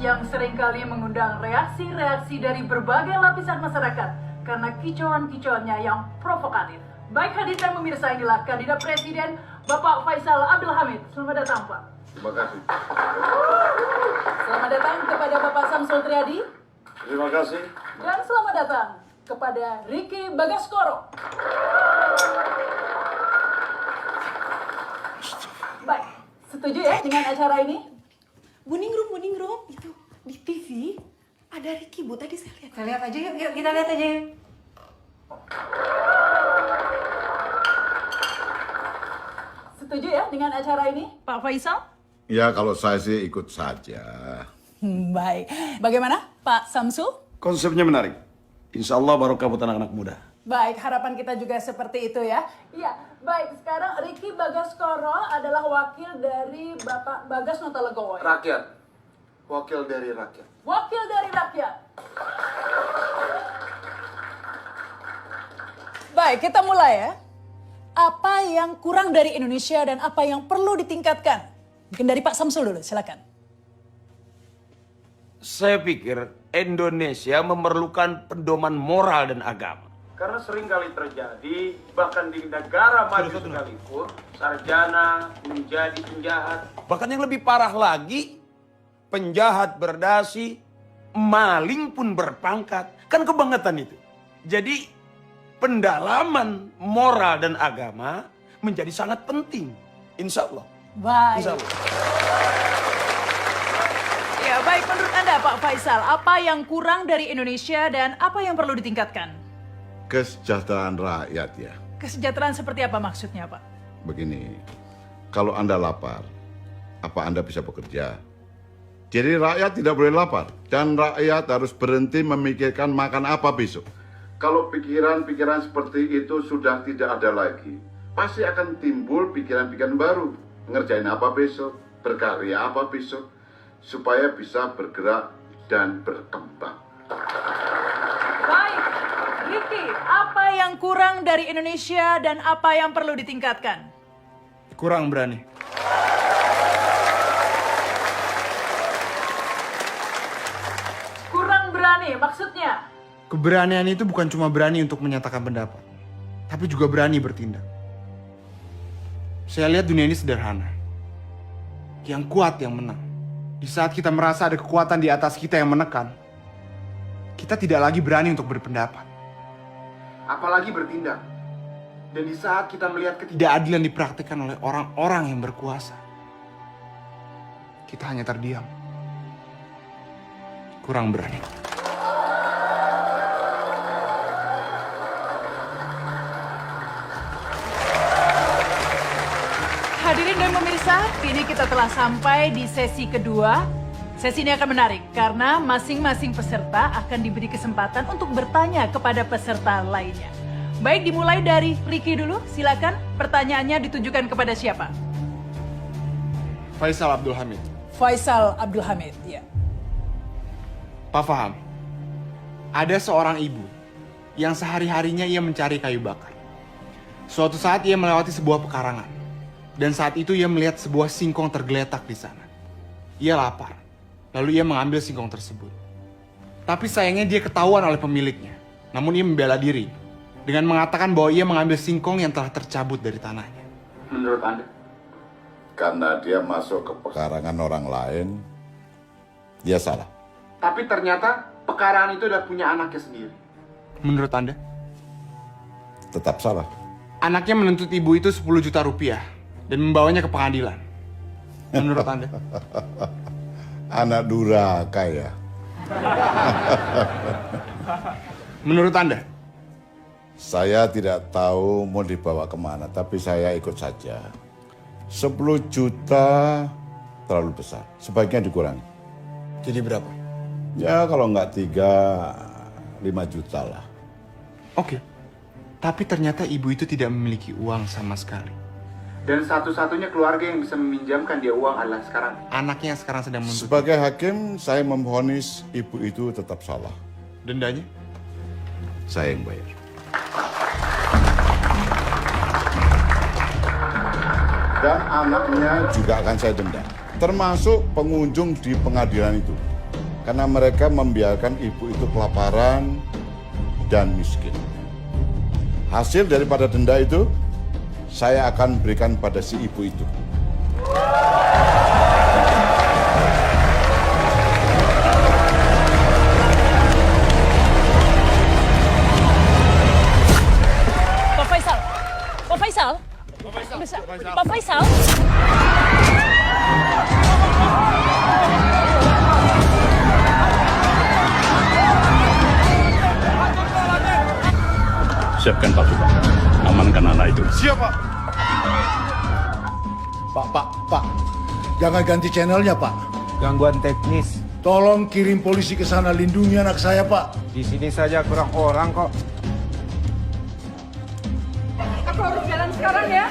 Speaker 21: yang seringkali mengundang reaksi-reaksi dari berbagai lapisan masyarakat karena kicauan-kicauannya yang provokatif. Baik hadir dan pemirsa, inilah kandidat presiden Bapak Faisal Abdul Hamid. Selamat datang, Pak.
Speaker 2: Terima kasih.
Speaker 21: Selamat datang kepada Bapak Samsul Triadi.
Speaker 2: Terima kasih.
Speaker 21: Dan selamat datang kepada Ricky Bagaskoro. Baik, setuju ya dengan acara ini?
Speaker 12: Buning room, itu di TV ada Ricky, Bu, tadi saya lihat. Kita lihat aja yuk, kita lihat aja yuk.
Speaker 21: Setuju ya dengan acara ini, Pak Faisal?
Speaker 2: Ya, kalau saya sih ikut saja.
Speaker 21: Baik. Bagaimana, Pak Samsul?
Speaker 13: Konsepnya menarik. Insya Allah barokah buat anak-anak muda.
Speaker 21: Baik, harapan kita juga seperti itu ya. Iya, baik. Sekarang Ricky Bagaskoro adalah wakil dari Bapak Bagas Notologowo.
Speaker 20: Rakyat. Wakil dari rakyat.
Speaker 21: Wakil dari rakyat. Baik, kita mulai ya. Apa yang kurang dari Indonesia dan apa yang perlu ditingkatkan? Mungkin dari Pak Samsul dulu, silakan.
Speaker 18: Saya pikir Indonesia memerlukan pedoman moral dan agama.
Speaker 16: Karena sering kali terjadi, bahkan di negara maju sekalipun, sarjana menjadi penjahat.
Speaker 18: Bahkan yang lebih parah lagi,
Speaker 13: penjahat berdasi, maling pun berpangkat. Kan kebangetan itu. Jadi pendalaman moral dan agama menjadi sangat penting. Insya Allah.
Speaker 4: Baik.
Speaker 13: Insya Allah.
Speaker 4: Ya, baik. Menurut Anda, Pak Faisal, apa yang kurang dari Indonesia dan apa yang perlu ditingkatkan?
Speaker 2: Kesejahteraan rakyat ya.
Speaker 4: Kesejahteraan seperti apa maksudnya, Pak?
Speaker 2: Begini, kalau Anda lapar, apa Anda bisa bekerja? Jadi rakyat tidak boleh lapar. Dan rakyat harus berhenti memikirkan makan apa besok. Kalau pikiran-pikiran seperti itu sudah tidak ada lagi, pasti akan timbul pikiran-pikiran baru. Ngerjain apa besok, berkarya apa besok, supaya bisa bergerak dan berkembang.
Speaker 4: Baik. Ricky, apa yang kurang dari Indonesia dan apa yang perlu ditingkatkan?
Speaker 8: Kurang berani.
Speaker 21: Kurang berani, maksudnya?
Speaker 8: Keberanian itu bukan cuma berani untuk menyatakan pendapat, tapi juga berani bertindak. Saya lihat dunia ini sederhana. Yang kuat yang menang. Di saat kita merasa ada kekuatan di atas kita yang menekan, kita tidak lagi berani untuk berpendapat. Apalagi bertindak. Dan di saat kita melihat ketidakadilan dipraktikkan oleh orang-orang yang berkuasa, kita hanya terdiam. Kurang berani.
Speaker 4: Hadirin dan pemirsa, kini kita telah sampai di sesi kedua. Sesi ini akan menarik karena masing-masing peserta akan diberi kesempatan untuk bertanya kepada peserta lainnya. Baik, dimulai dari Ricky dulu. Silakan, pertanyaannya ditujukan kepada siapa?
Speaker 8: Faisal Abdul Hamid.
Speaker 4: Faisal Abdul Hamid, ya.
Speaker 8: Pak Faham, ada seorang ibu yang sehari-harinya ia mencari kayu bakar. Suatu saat ia melewati sebuah pekarangan. Dan saat itu ia melihat sebuah singkong tergeletak di sana. Ia lapar. Lalu ia mengambil singkong tersebut. Tapi sayangnya dia ketahuan oleh pemiliknya. Namun ia membela diri dengan mengatakan bahwa ia mengambil singkong yang telah tercabut dari tanahnya. Menurut Anda?
Speaker 2: Karena dia masuk ke pekarangan orang lain, dia salah.
Speaker 8: Tapi ternyata pekarangan itu udah punya anaknya sendiri. Menurut Anda?
Speaker 2: Tetap salah.
Speaker 8: Anaknya menuntut ibu itu 10 juta rupiah dan membawanya ke pengadilan. Menurut Anda?
Speaker 2: Anak durhaka ya.
Speaker 8: Menurut Anda?
Speaker 2: Saya tidak tahu mau dibawa kemana, tapi saya ikut saja. 10 juta terlalu besar, sebaiknya dikurangi.
Speaker 8: Jadi berapa?
Speaker 2: Ya kalau nggak 5 juta lah.
Speaker 8: Oke. Tapi ternyata ibu itu tidak memiliki uang sama sekali. Dan satu-satunya keluarga yang bisa meminjamkan dia uang adalah sekarang anaknya yang sekarang sedang menuntut.
Speaker 2: Sebagai hakim, saya memvonis ibu itu tetap salah.
Speaker 8: Dendanya?
Speaker 2: Saya yang bayar. Dan anaknya juga akan saya denda. Termasuk pengunjung di pengadilan itu. Karena mereka membiarkan ibu itu kelaparan dan miskin. Hasil daripada denda itu, saya akan berikan pada si ibu itu.
Speaker 4: Pak Faisal. Pak Faisal. Pak Faisal.
Speaker 15: Siapkan pasukan. Amankan anak itu.
Speaker 7: Siap, Pak. Pak. Jangan ganti channelnya, Pak.
Speaker 3: Gangguan teknis.
Speaker 7: Tolong kirim polisi ke sana, lindungi anak saya, Pak.
Speaker 3: Di sini saja kurang orang kok.
Speaker 4: Aku harus jalan sekarang ya.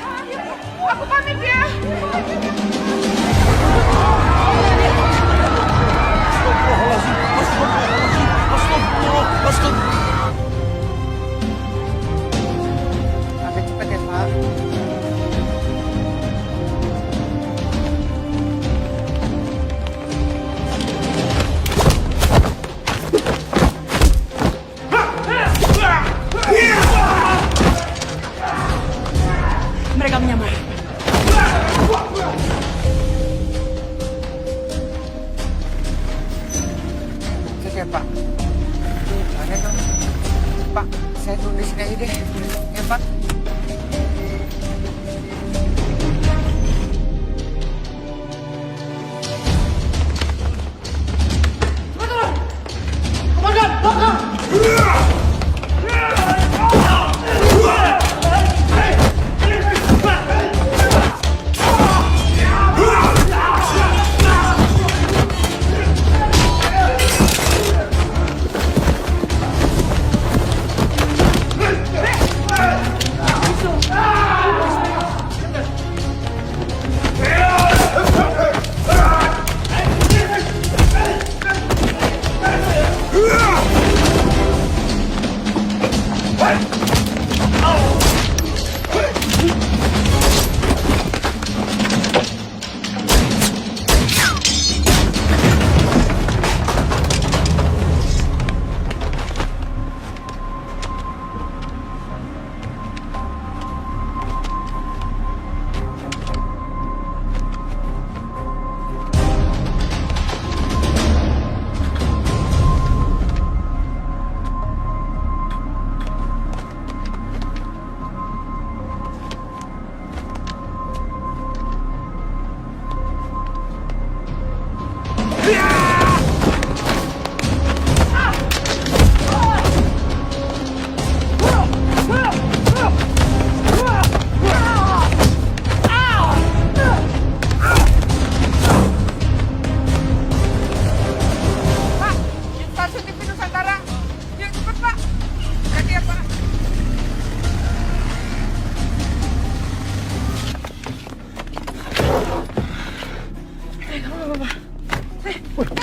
Speaker 4: Aku pamit ya.
Speaker 14: Agak cepet ya, Pak.
Speaker 4: Mereka menyamar.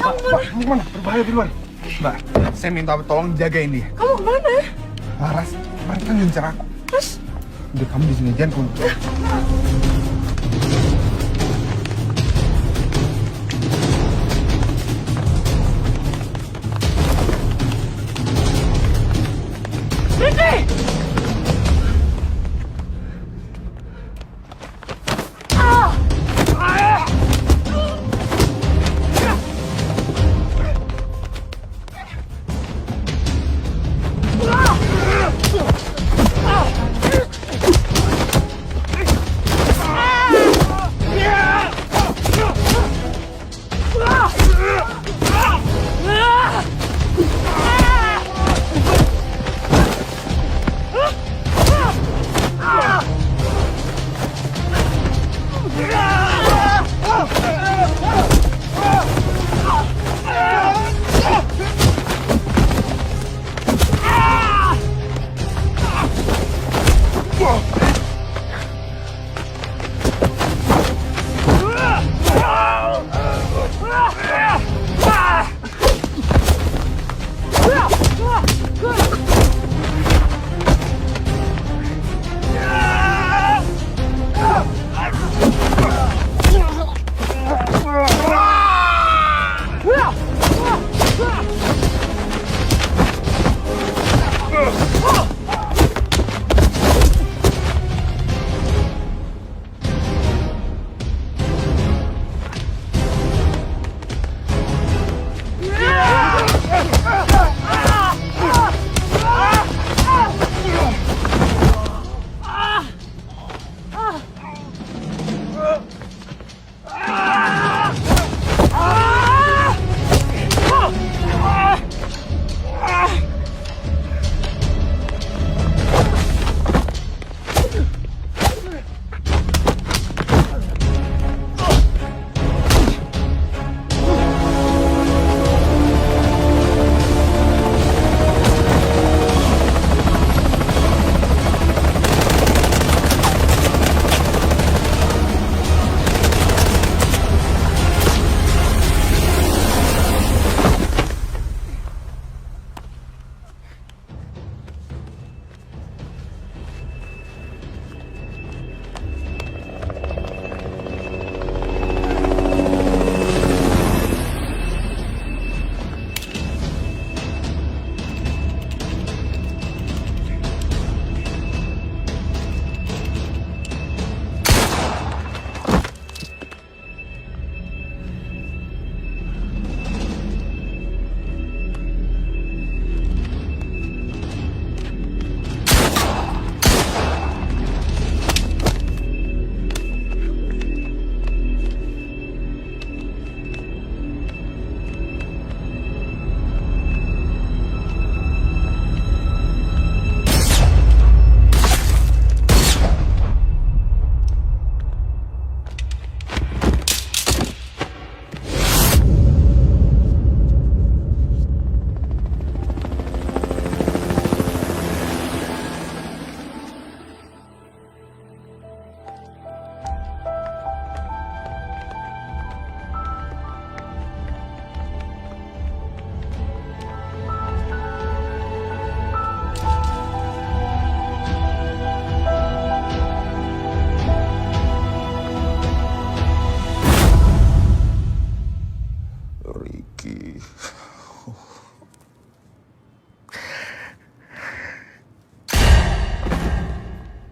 Speaker 8: Mbak, kamu kemana? Berbahaya di luar. Mbak, saya minta tolong jagain dia.
Speaker 11: Kamu kemana?
Speaker 8: Laras, kemarin kan ngincar aku.
Speaker 11: Terus?
Speaker 8: Udah kamu di sini, jangan keluar.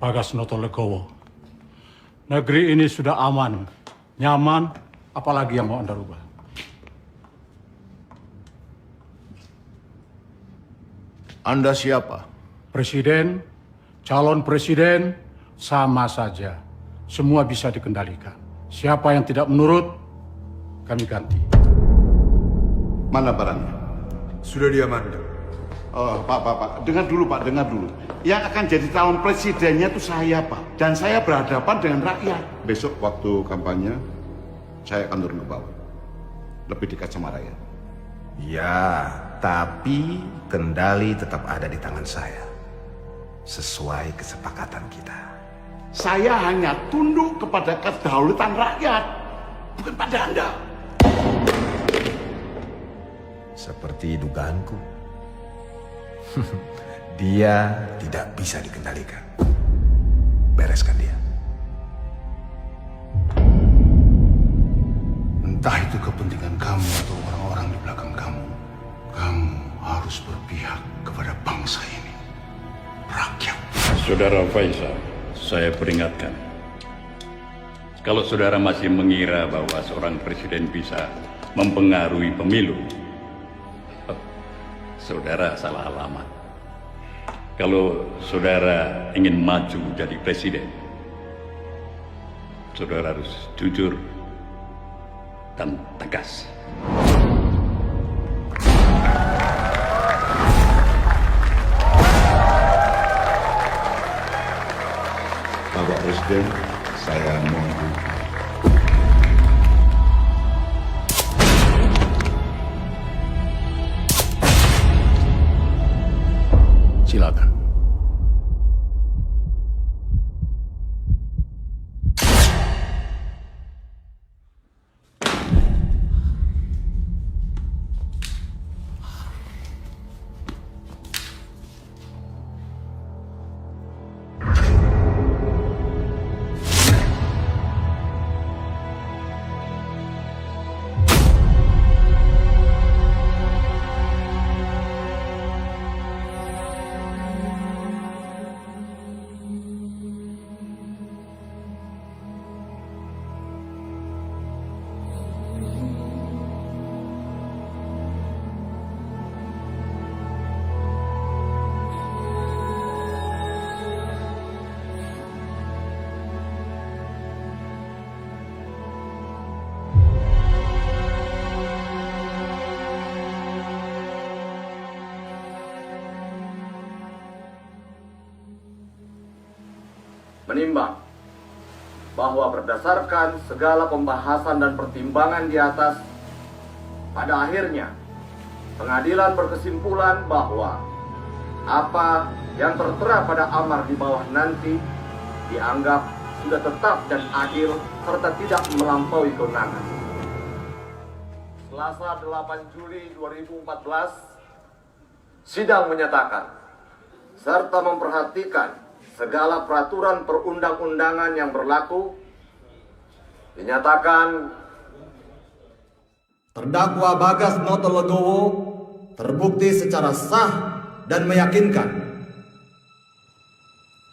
Speaker 15: Bagas Noto Legowo. Negeri ini sudah aman, nyaman, apalagi yang mau Anda rubah.
Speaker 7: Anda siapa?
Speaker 15: Presiden, calon presiden, sama saja. Semua bisa dikendalikan. Siapa yang tidak menurut, kami ganti.
Speaker 2: Mana barangnya?
Speaker 8: Sudah diamankan.
Speaker 2: Oh, Pak. Dengar dulu, Pak. Yang akan jadi calon presidennya itu saya, Pak. Dan saya berhadapan dengan rakyat. Besok waktu kampanye, saya akan turun ke bawah. Lebih dekat sama rakyat.
Speaker 10: Ya, tapi kendali tetap ada di tangan saya. Sesuai kesepakatan kita.
Speaker 2: Saya hanya tunduk kepada kedaulatan rakyat, bukan pada Anda.
Speaker 10: Seperti dugaanku. Dia tidak bisa dikendalikan. Bereskan dia.
Speaker 7: Entah itu kepentingan kamu atau orang-orang di belakang kamu. Kamu harus berpihak kepada bangsa ini. Rakyat.
Speaker 15: Saudara Faisal, saya peringatkan. Kalau saudara masih mengira bahwa seorang presiden bisa mempengaruhi pemilu, saudara salah alamat. Kalau saudara ingin maju jadi presiden, saudara harus jujur dan tegas.
Speaker 2: Bapak Presiden, saya mohon.
Speaker 7: Silakan.
Speaker 17: Menimbang bahwa berdasarkan segala pembahasan dan pertimbangan di atas, pada akhirnya pengadilan berkesimpulan bahwa apa yang tertera pada amar di bawah nanti dianggap sudah tetap dan adil serta tidak melampaui kewenangan. Selasa 8 Juli 2014, sidang menyatakan serta memperhatikan segala peraturan perundang-undangan yang berlaku, dinyatakan
Speaker 20: Terdakwa Bagas Noto Legowo terbukti secara sah dan meyakinkan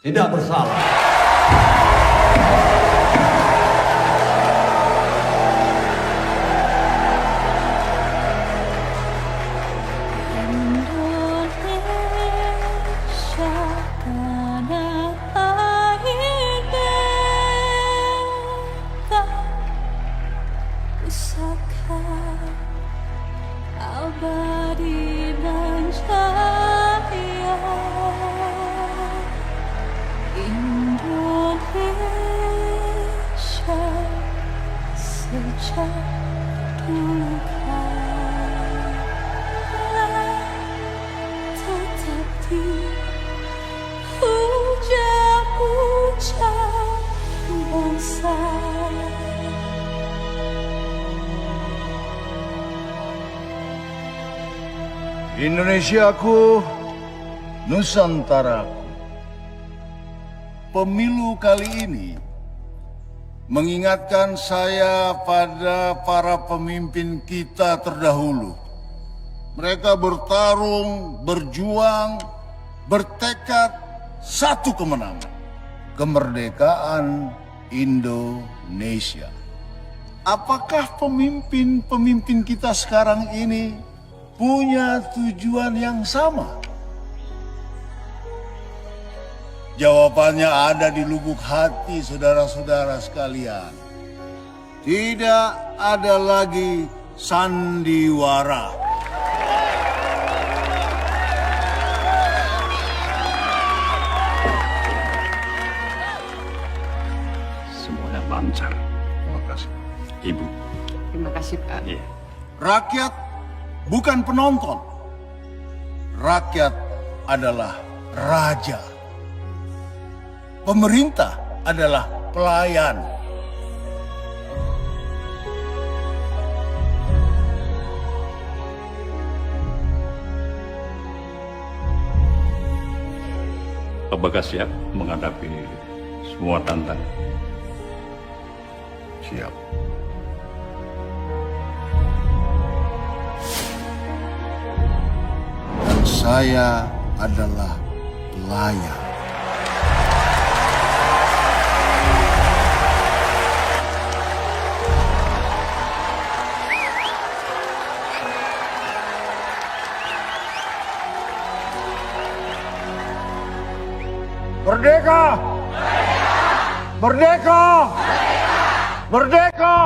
Speaker 20: tidak bersalah.
Speaker 9: Abadi dan cahaya Indonesia sejak dulu tetap dipuja-puja bangsa.
Speaker 7: Indonesiaku, Nusantaraku. Pemilu kali ini mengingatkan saya pada para pemimpin kita terdahulu. Mereka bertarung, berjuang, bertekad satu kemenangan. Kemerdekaan Indonesia. Apakah pemimpin-pemimpin kita sekarang ini punya tujuan yang sama? Jawabannya ada di lubuk hati saudara-saudara sekalian. Tidak ada lagi sandiwara.
Speaker 15: Semuanya lancar.
Speaker 7: Terima kasih.
Speaker 15: Ibu.
Speaker 6: Terima kasih, Pak.
Speaker 15: Iya.
Speaker 7: Rakyat bukan penonton. Rakyat adalah raja. Pemerintah adalah pelayan.
Speaker 15: Bagas siap menghadapi semua tantangan?
Speaker 2: Siap. Dan saya adalah pelayan.
Speaker 3: Merdeka! Merdeka! Merdeka!